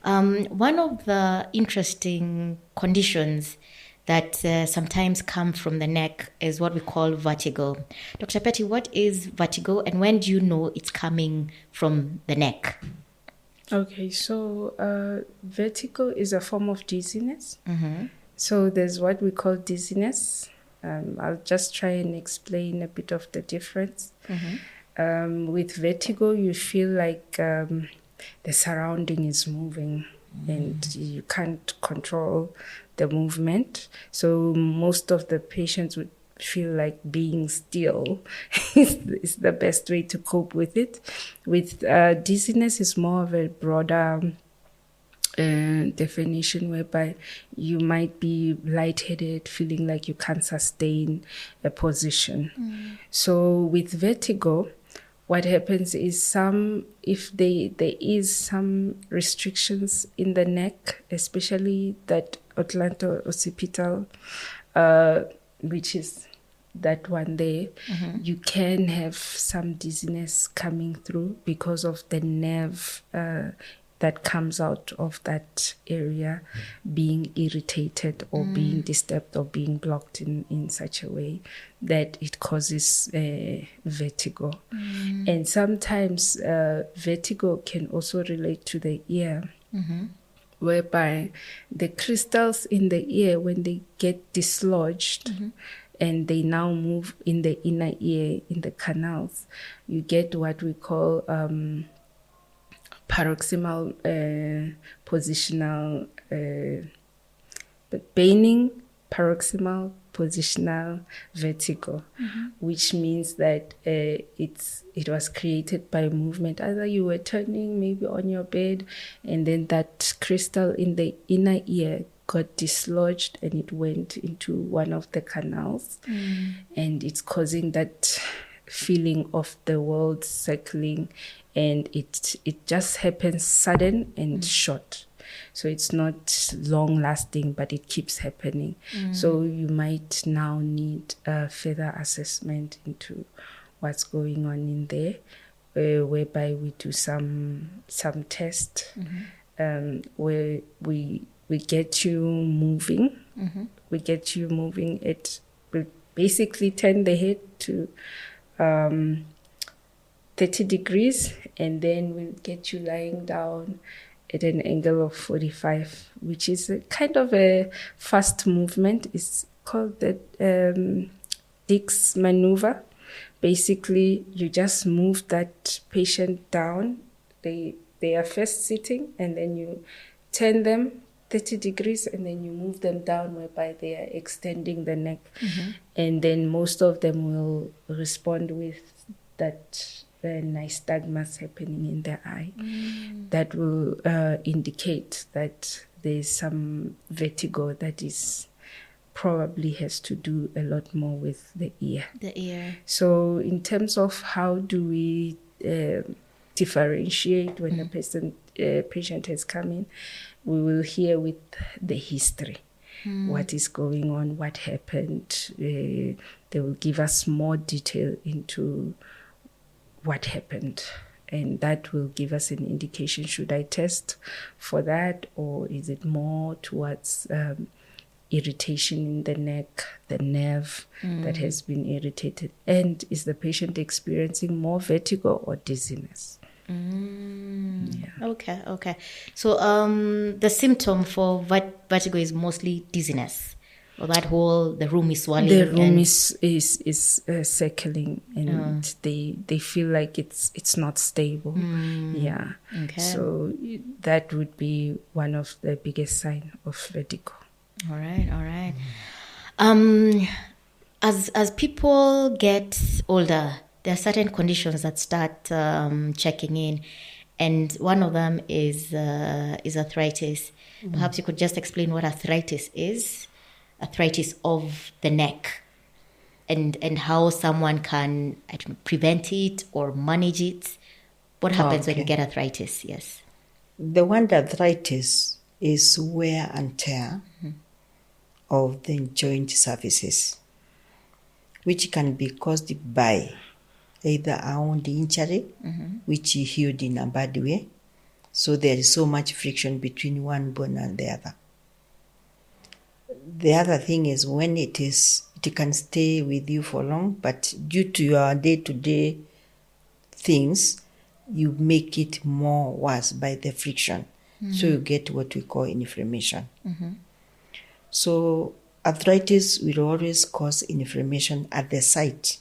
One of the interesting conditions that sometimes come from the neck is what we call vertigo. Dr. Petty, what is vertigo and when do you know it's coming from the neck? Okay, so vertigo is a form of dizziness. So there's what we call dizziness. I'll just try and explain a bit of the difference. With vertigo, you feel like the surrounding is moving and you can't control the movement. So most of the patients would feel like being still is the best way to cope with it. With dizziness, is more of a broader definition whereby you might be lightheaded, feeling like you can't sustain a position. So with vertigo, what happens is if there is some restrictions in the neck, especially that atlanto-occipital, which is that one there, you can have some dizziness coming through because of the nerve that comes out of that area being irritated or being disturbed or being blocked in such a way that it causes vertigo. And sometimes vertigo can also relate to the ear, whereby the crystals in the ear, when they get dislodged, and they now move in the inner ear, in the canals, you get what we call paroxysmal positional, Baining paroxysmal positional vertigo, which means that it was created by movement. Either you were turning maybe on your bed, and then that crystal in the inner ear got dislodged and it went into one of the canals, and it's causing that feeling of the world circling, and it just happens sudden and short. So it's not long lasting, but it keeps happening. So you might now need a further assessment into what's going on in there, whereby we do some tests, where we get you moving. We get you moving. We basically turn the head to 30 degrees, and then we'll get you lying down at an angle of 45, which is a kind of a fast movement. It's called the Dick's maneuver. Basically, you just move that patient down. They are first sitting, and then you turn them 30 degrees, and then you move them down, whereby they are extending the neck. And then most of them will respond with that nystagmus happening in their eye. That will indicate that there's some vertigo that is probably has to do a lot more with the ear. So in terms of how do we differentiate when a patient has come in, we will hear with the history. What is going on, what happened. They will give us more detail into what happened, and that will give us an indication, should I test for that, or is it more towards irritation in the neck, the nerve that has been irritated, and is the patient experiencing more vertigo or dizziness? Okay. So the symptom for vertigo is mostly dizziness, or the room is swelling. The room is circling, and they feel like it's not stable. Okay. So that would be one of the biggest signs of vertigo. All right. As people get older, there are certain conditions that start checking in, and one of them is arthritis. Perhaps you could just explain what arthritis is, arthritis of the neck, and how someone can prevent it or manage it. What happens when you get arthritis? Yes. The one arthritis is wear and tear of the joint surfaces, which can be caused by either a wound injury, which healed in a bad way. So there is so much friction between one bone and the other. The other thing is when it can stay with you for long, but due to your day-to-day things, you make it more worse by the friction. So you get what we call inflammation. So arthritis will always cause inflammation at the site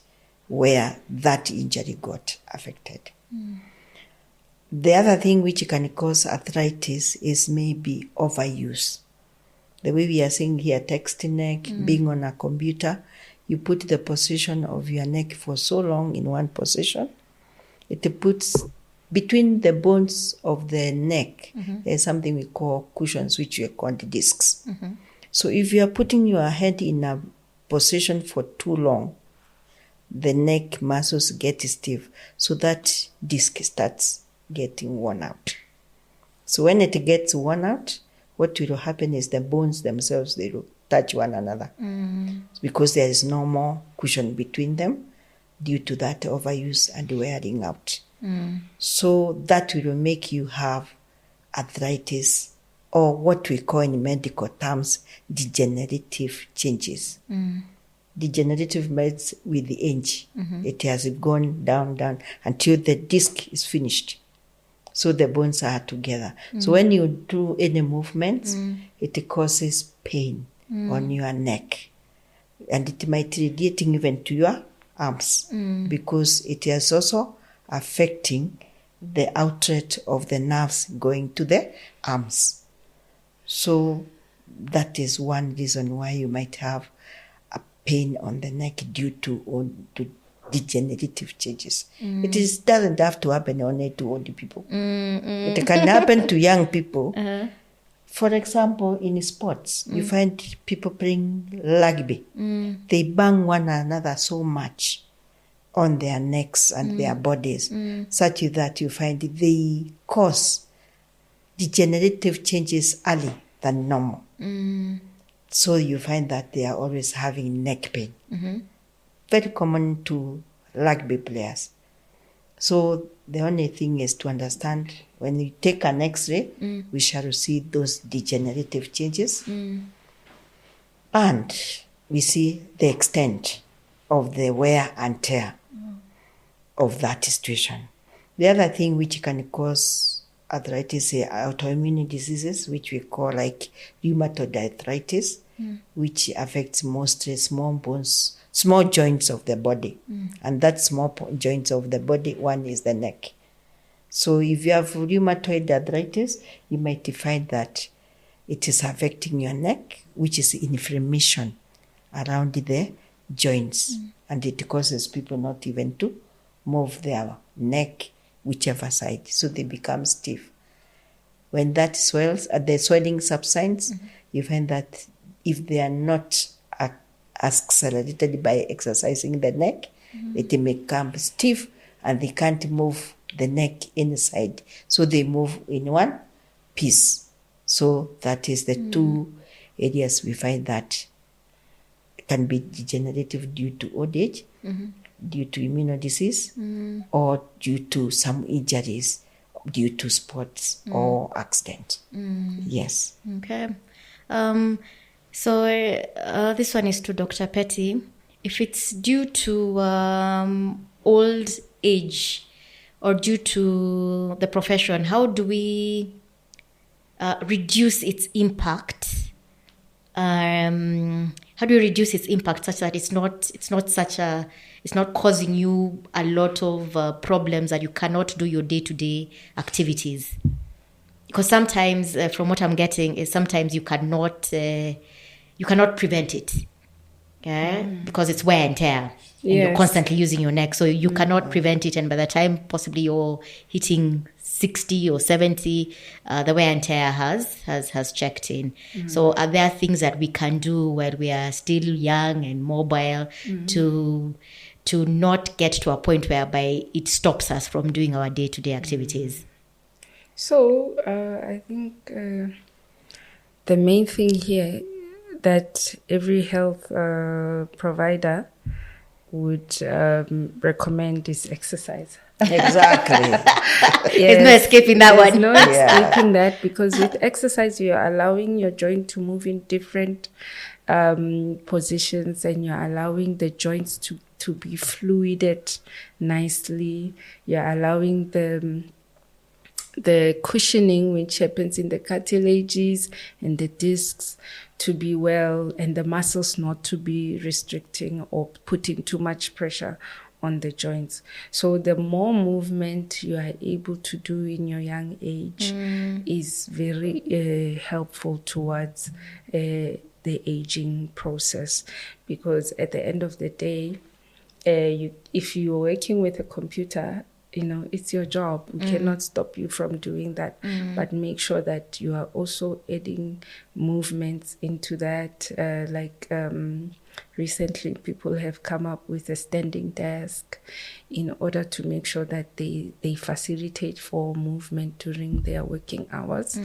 where that injury got affected. The other thing which can cause arthritis is maybe overuse. The way we are saying here, texting neck, being on a computer, you put the position of your neck for so long in one position, it puts between the bones of the neck, there's something we call cushions, which we call the discs. So if you are putting your head in a position for too long, the neck muscles get stiff, so that disc starts getting worn out. So when it gets worn out, what will happen is the bones themselves, they will touch one another because there is no more cushion between them due to that overuse and wearing out. So that will make you have arthritis, or what we call in medical terms, degenerative changes. Degenerative means with the age. It has gone down until the disc is finished. So the bones are together. So when you do any movements, it causes pain on your neck. And it might radiate even to your arms because it is also affecting the outlet of the nerves going to the arms. So that is one reason why you might have a pain on the neck due to degenerative changes. It doesn't have to happen only to old people. It can happen to young people For example, in sports, you find people playing rugby. They bang one another so much on their necks and their bodies, such that you find they cause degenerative changes early than normal. So you find that they are always having neck pain. Very common to rugby players. So the only thing is to understand when you take an X-ray, we shall see those degenerative changes. And we see the extent of the wear and tear of that situation. The other thing which can cause arthritis are autoimmune diseases, which we call like rheumatoid arthritis, which affects mostly small bones, small joints of the body. And that small joints of the body, one is the neck. So if you have rheumatoid arthritis, you might find that it is affecting your neck, which is inflammation around the joints. And it causes people not even to move their neck whichever side. So they become stiff. When that swells, the swelling subsides, you find that if they are not accelerated by exercising the neck, it may become stiff and they can't move the neck inside. So they move in one piece. So that is the two areas we find that can be degenerative due to old age, due to immunodisease, or due to some injuries due to sports or accident. Yes. Okay. So this one is to Dr. Petty. If it's due to old age or due to the profession, how do we reduce its impact? How do you reduce its impact such that it's not causing you a lot of problems that you cannot do your day-to-day activities? Because sometimes, from what I'm getting, is sometimes you cannot prevent it, because it's wear and tear. And you're constantly using your neck, so you cannot prevent it. And by the time possibly you're hitting 60 or 70, the wear and tear has checked in. So are there things that we can do while we are still young and mobile to not get to a point whereby it stops us from doing our day-to-day activities? So I think the main thing here that every health provider would recommend is exercise. Exactly. There's no escaping that one. No escaping that, because with exercise you're allowing your joint to move in different positions, and you're allowing the joints to be fluided nicely. You're allowing the cushioning which happens in the cartilages and the discs to be well, and the muscles not to be restricting or putting too much pressure on the joints. So the more movement you are able to do in your young age is very helpful towards the aging process, because at the end of the day, if you're working with a computer, it's your job. We cannot stop you from doing that, but make sure that you are also adding movements into that. Recently, people have come up with a standing desk in order to make sure that they facilitate for movement during their working hours.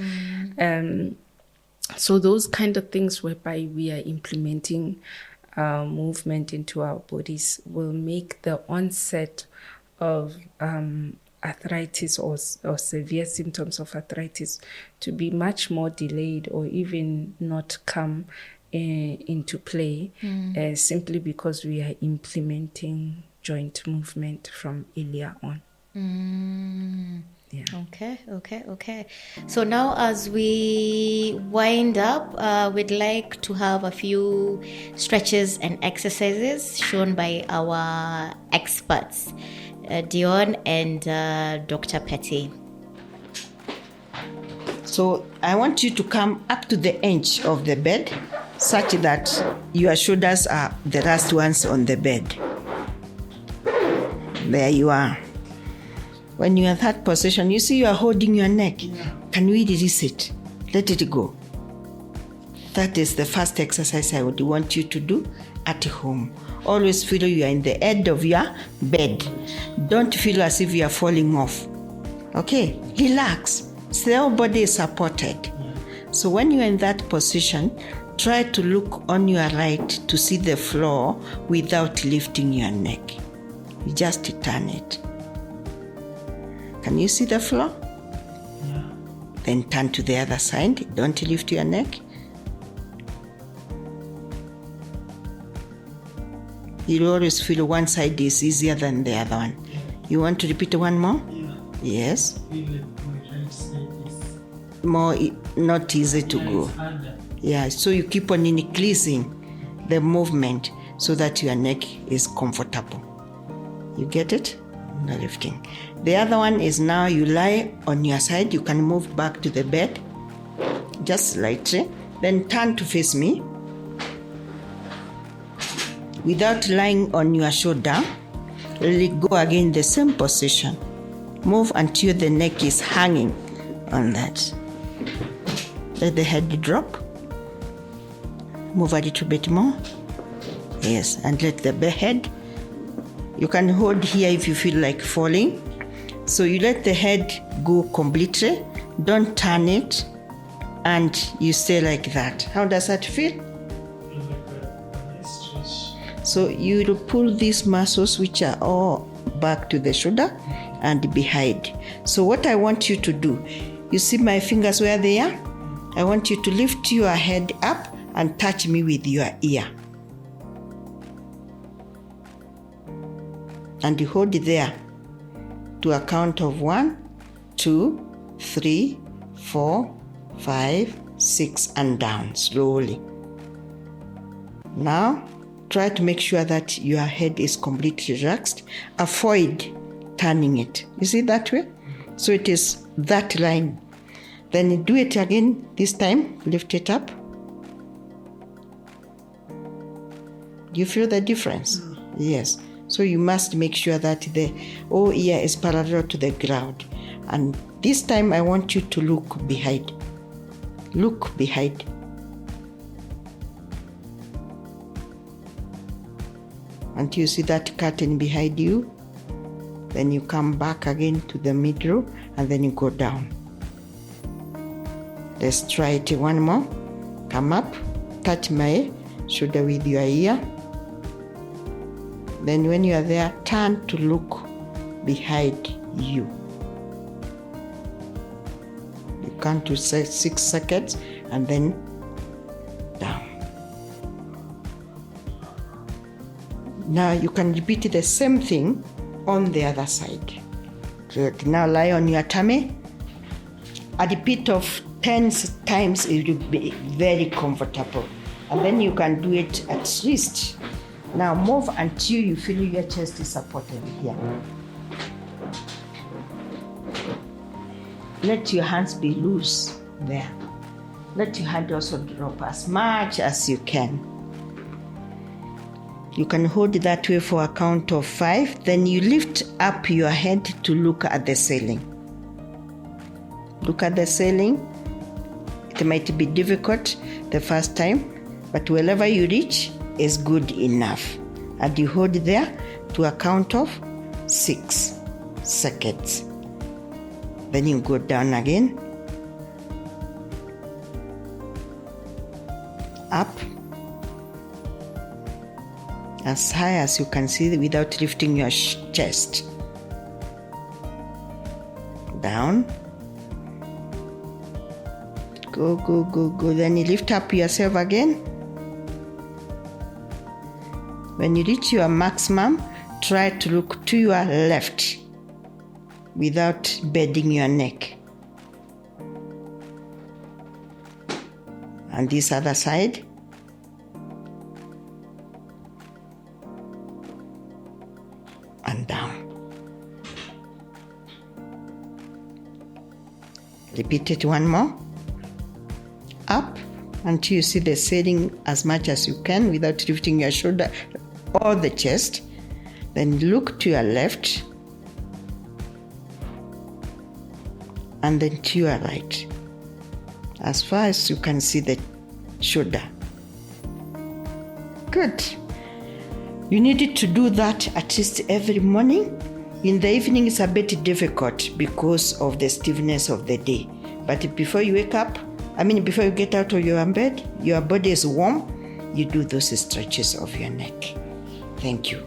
So those kind of things whereby we are implementing movement into our bodies will make the onset of arthritis or severe symptoms of arthritis to be much more delayed, or even not come into play, simply because we are implementing joint movement from earlier on. Yeah. Okay. So now, as we wind up, we'd like to have a few stretches and exercises shown by our experts, Dion and Dr. Petty. So I want you to come up to the edge of the bed, such that your shoulders are the last ones on the bed. There you are. When you are in that position, you see you are holding your neck. Can we release it? let it go. That is the first exercise I would want you to do at home. Always feel you are in the edge of your bed. Don't feel as if you are falling off. Okay, relax. So your body is supported. So when you are in that position, try to look on your right to see the floor without lifting your neck. You just turn it. Can you see the floor? Yeah. Then turn to the other side. Don't lift your neck. You always feel one side is easier than the other one. Yeah. You want to repeat one more? Yeah. Yes. Feel like my right side is More not easy to go. it's harder. Yeah, so you keep on increasing the movement so that your neck is comfortable. You get it? No lifting. The other one is now you lie on your side. You can move back to the bed, just slightly. Then turn to face me. Without lying on your shoulder, let go again the same position. Move until the neck is hanging on that. Let the head drop. Move a little bit more. Yes, and let the head. You can hold here if you feel like falling. So you let the head go completely. Don't turn it. And you stay like that. How does that feel? Feel like a nice stretch. So you will pull these muscles which are all back to the shoulder and behind. So what I want you to do, you see my fingers where they are? I want you to lift your head up and touch me with your ear. And you hold it there to a count of 1, 2, 3, 4, 5, 6, and down slowly. Now, try to make sure that your head is completely relaxed. Avoid turning it. You see that way? So it is that line. Then you do it again. This time, lift it up. Do you feel the difference? Yes. So you must make sure that the whole ear is parallel to the ground. And this time I want you to look behind. Look behind. Until you see that curtain behind you. Then you come back again to the middle and then you go down. Let's try it one more. Come up, touch my shoulder with your ear. Then when you are there, turn to look behind you. You count to 6 seconds and then down. Now you can repeat the same thing on the other side. So now lie on your tummy. A repeat of 10 times it will be very comfortable. And then you can do it at least. Now move until you feel your chest is supported here. Let your hands be loose there. Let your hand also drop as much as you can. You can hold it that way for a count of 5. Then you lift up your head to look at the ceiling. Look at the ceiling. It might be difficult the first time, but wherever you reach is good enough. And you hold there to a count of 6 seconds. Then you go down again. Up. As high as you can see without lifting your chest. Down. Go, go, go, go. Then you lift up yourself again. When you reach your maximum, try to look to your left without bending your neck. And this other side. And down. Repeat it one more. Up until you see the ceiling as much as you can without lifting your shoulder or the chest. Then look to your left and then to your right. as far as you can see the shoulder. Good. You need to do that at least every morning. In the evening, it's a bit difficult because of the stiffness of the day. But before you wake up, before you get out of your bed, your body is warm, you do those stretches of your neck. Thank you.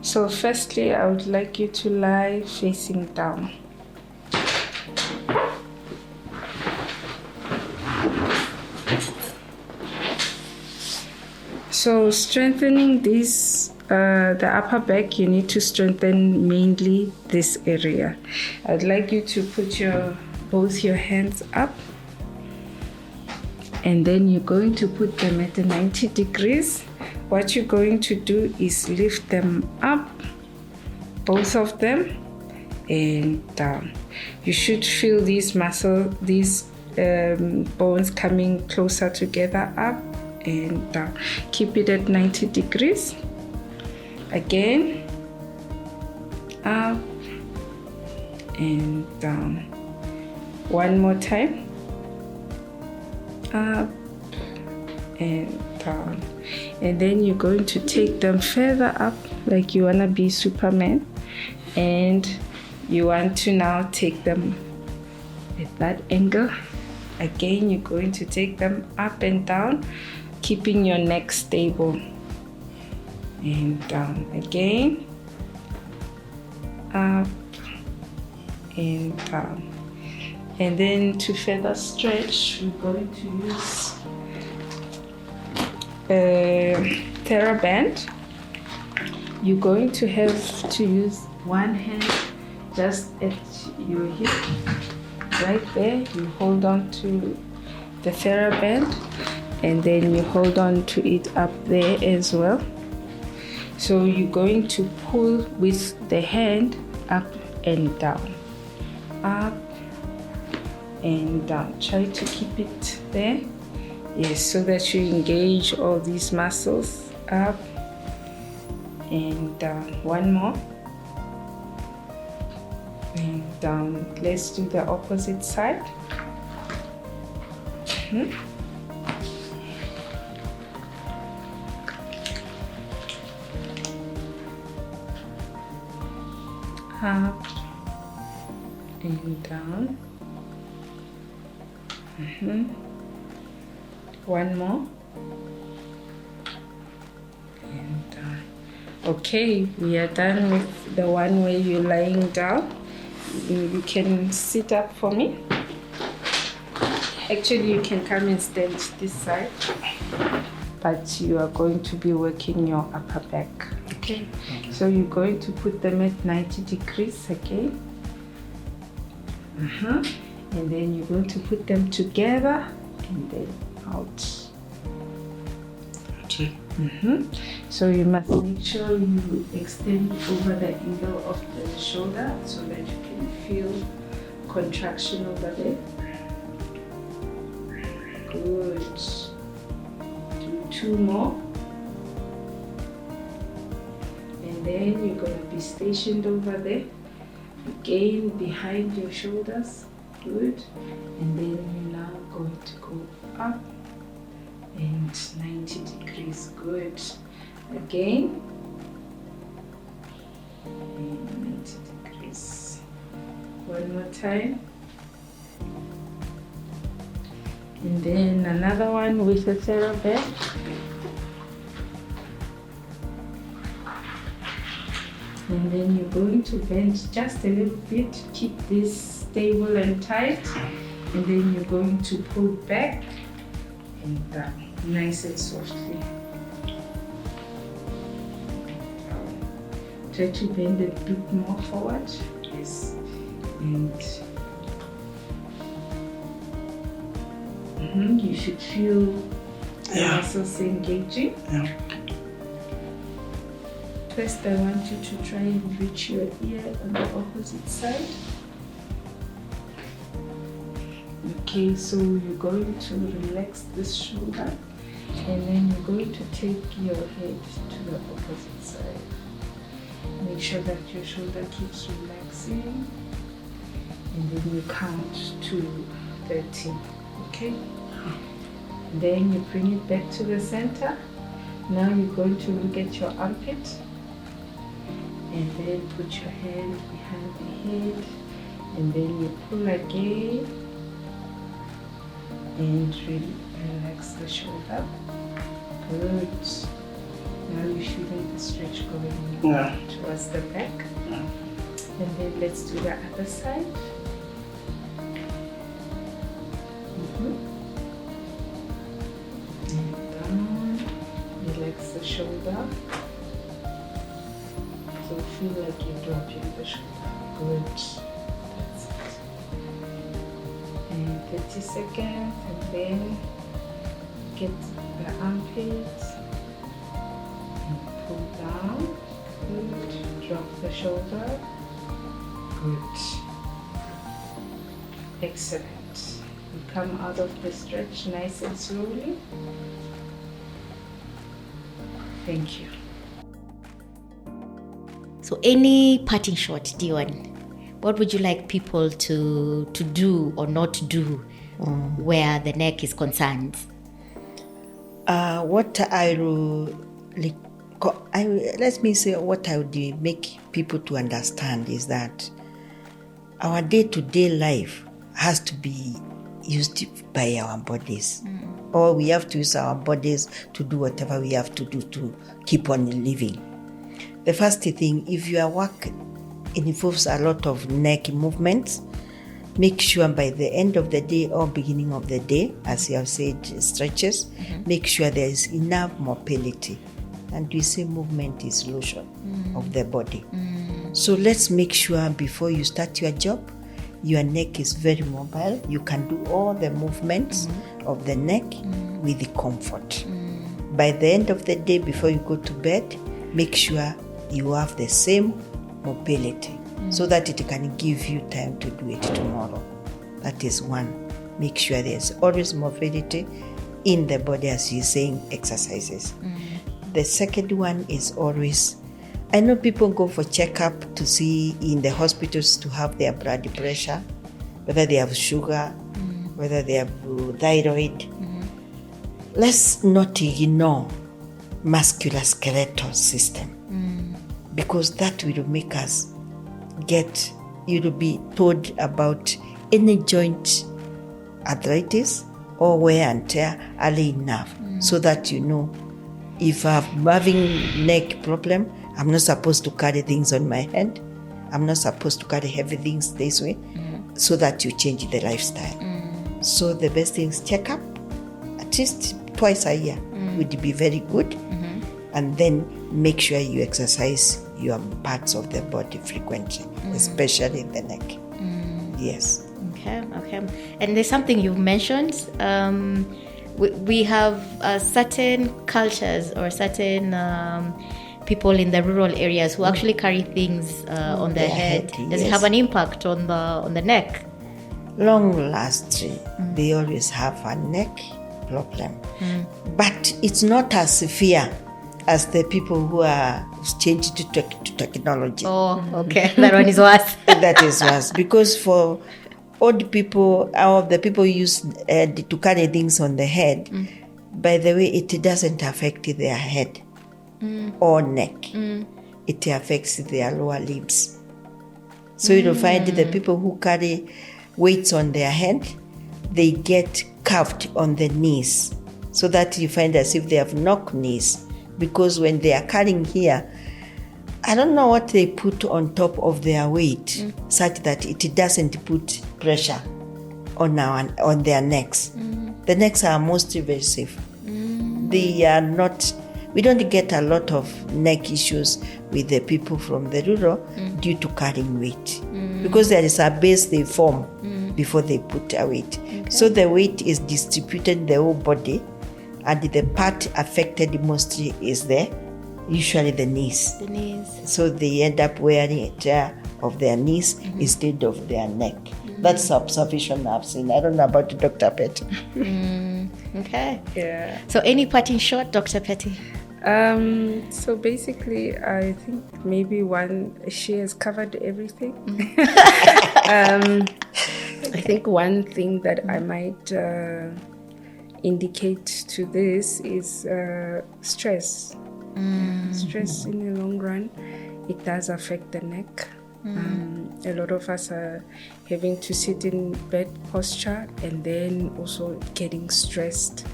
So firstly, I would like you to lie facing down. So strengthening this, the upper back, you need to strengthen mainly this area. I'd like you to put both your hands up, and then you're going to put them at 90 degrees. What you're going to do is lift them up, both of them, and down. You should feel these bones coming closer together, up and down. Keep it at 90 degrees. Again, up and down. One more time. Up and down. And then you're going to take them further up, like you want to be Superman, and you want to now take them at that angle. Again, you're going to take them up and down, keeping your neck stable. And down again, up and down. And then to further stretch, we're going to use TheraBand. You're going to have to use one hand just at your hip, right there. You hold on to the TheraBand, and then you hold on to it up there as well. So you're going to pull with the hand up and down, up and down. Try to keep it there. Yes, so that you engage all these muscles, up and down. One more. And down. Let's do the opposite side. Up and down. One more. And down. Okay, we are done with the one where you're lying down. You can sit up for me. Actually, you can come and stand this side, but you are going to be working your upper back. Okay, so you're going to put them at 90 degrees again. And then you're going to put them together and then out. Okay. So you must make sure you extend over the angle of the shoulder so that you can feel contraction over there. Good. Do two more. And then you're going to be stationed over there. Again, behind your shoulders. Good. And then you're now going to go up and 90 degrees. Good. Again. And 90 degrees. One more time. And then another one with the TheraBand. And then you're going to bend just a little bit, keep this stable and tight, and then you're going to pull back and down, nice and softly. Try to bend a bit more forward, yes, and you should feel the muscles engaging. Yeah. First, I want you to try and reach your ear on the opposite side. Okay, so you're going to relax this shoulder, and then you're going to take your head to the opposite side. Make sure that your shoulder keeps relaxing, and then you count to 30. Okay. Then you bring it back to the center. Now you're going to look at your armpit. And then put your hand behind the head. And then you pull again. And really relax the shoulder. Good. Now you're feeling the stretch going towards the back. And then let's do the other side. And down. Relax the shoulder. So feel like you're dropping the shoulder. Good. That's it. And 30 seconds, and then get the armpit and pull down. Good. Drop the shoulder. Good. Excellent. You come out of the stretch nice and slowly. Thank you. So any parting shot, Dion, what would you like people to do or not do where the neck is concerned? What I will, let me say what I would make people to understand is that our day-to-day life has to be used by our bodies. Or we have to use our bodies to do whatever we have to do to keep on living. The first thing, if your work involves a lot of neck movements, make sure by the end of the day or beginning of the day, as you have said, stretches, make sure there is enough mobility. And we say movement is lotion of the body. So let's make sure before you start your job, your neck is very mobile. You can do all the movements of the neck with the comfort. By the end of the day, before you go to bed, make sure you have the same mobility so that it can give you time to do it tomorrow. That is one. Make sure there's always mobility in the body as you're saying exercises. The second one is always, I know people go for checkup to see in the hospitals to have their blood pressure, whether they have sugar, whether they have thyroid. Let's not ignore musculoskeletal system because that will make us you'll be told about any joint arthritis or wear and tear early enough so that you know if I'm having neck problem, I'm not supposed to carry things on my head. I'm not supposed to carry heavy things this way so that you change the lifestyle. So the best thing is check up at least twice a year would be very good. And then make sure you exercise your parts of the body frequently, especially the neck. Yes. Okay. And there's something you've mentioned. We have certain cultures or certain people in the rural areas who actually carry things on their head. Does it have an impact on the neck? Long lastly, they always have a neck problem. But it's not as severe as the people who are changed to technology. Oh, okay. That one is worse. That is worse. Because for old people, or the people who use to carry things on the head, by the way, it doesn't affect their head or neck. It affects their lower limbs. So you'll find the people who carry weights on their head, they get curved on the knees. So that you find as if they have knock knees. Because when they are carrying here, I don't know what they put on top of their weight, such that it doesn't put pressure on their necks. The necks are mostly very safe. They are not. We don't get a lot of neck issues with the people from the rural due to carrying weight, because there is a base they form before they put a weight. So the weight is distributed in the whole body, and the part affected mostly is usually the knees. The knees. So they end up wearing a chair of their knees instead of their neck. That's the observation I've seen. I don't know about Dr. Petty. Okay. Yeah. So any parting shot, Dr. Petty? So basically, I think maybe she has covered everything. I think one thing that I might indicate to this is stress. Stress in the long run, it does affect the neck. A lot of us are having to sit in bed posture and then also getting stressed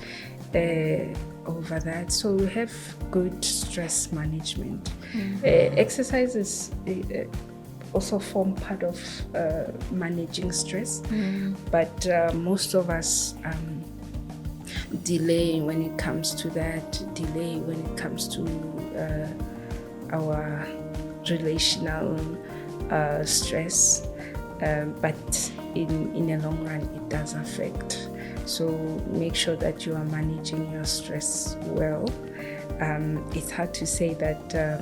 over that. So we have good stress management. Exercises also form part of managing stress, but most of us delay when it comes to that, delay when it comes to our relational stress, but in the long run it does affect. So make sure that you are managing your stress well. It's hard to say that a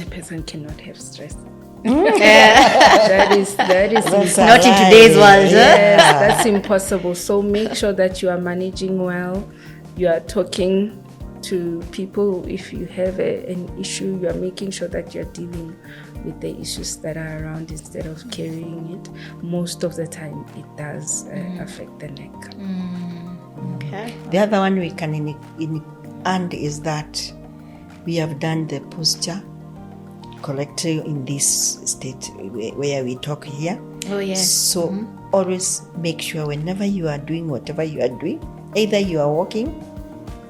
person cannot have stress. that is Not in today's world. Yes, that's impossible. So make sure that you are managing well. You are talking to people. If you have an issue, you are making sure that you're dealing with the issues that are around instead of carrying it. Most of the time it does affect the neck. Okay. The other one we can add is that we have done the posture correctly in this state where we talk here. Oh, yes. So always make sure whenever you are doing whatever you are doing, either you are walking,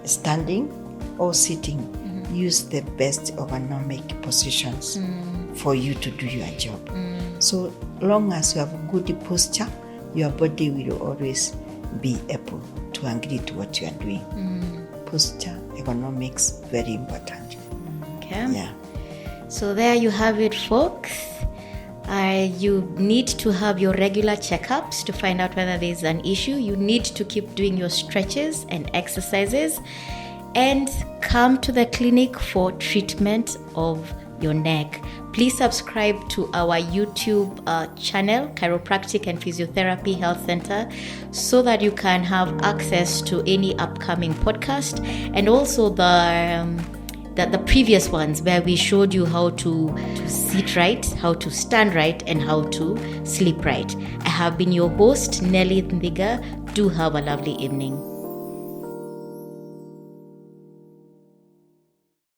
standing, or sitting, use the best ergonomic positions for you to do your job. So long as you have good posture, your body will always be able to agree to what you are doing. Posture, ergonomics, very important. Okay. Yeah. So there you have it, folks. You need to have your regular checkups to find out whether there's an issue. You need to keep doing your stretches and exercises, and come to the clinic for treatment of your neck. Please subscribe to our YouTube channel, Chiropractic and Physiotherapy Health Center, so that you can have access to any upcoming podcast, and also the previous ones where we showed you how to sit right, how to stand right, and how to sleep right. I have been your host, Nelly Ndiga. Do have a lovely evening.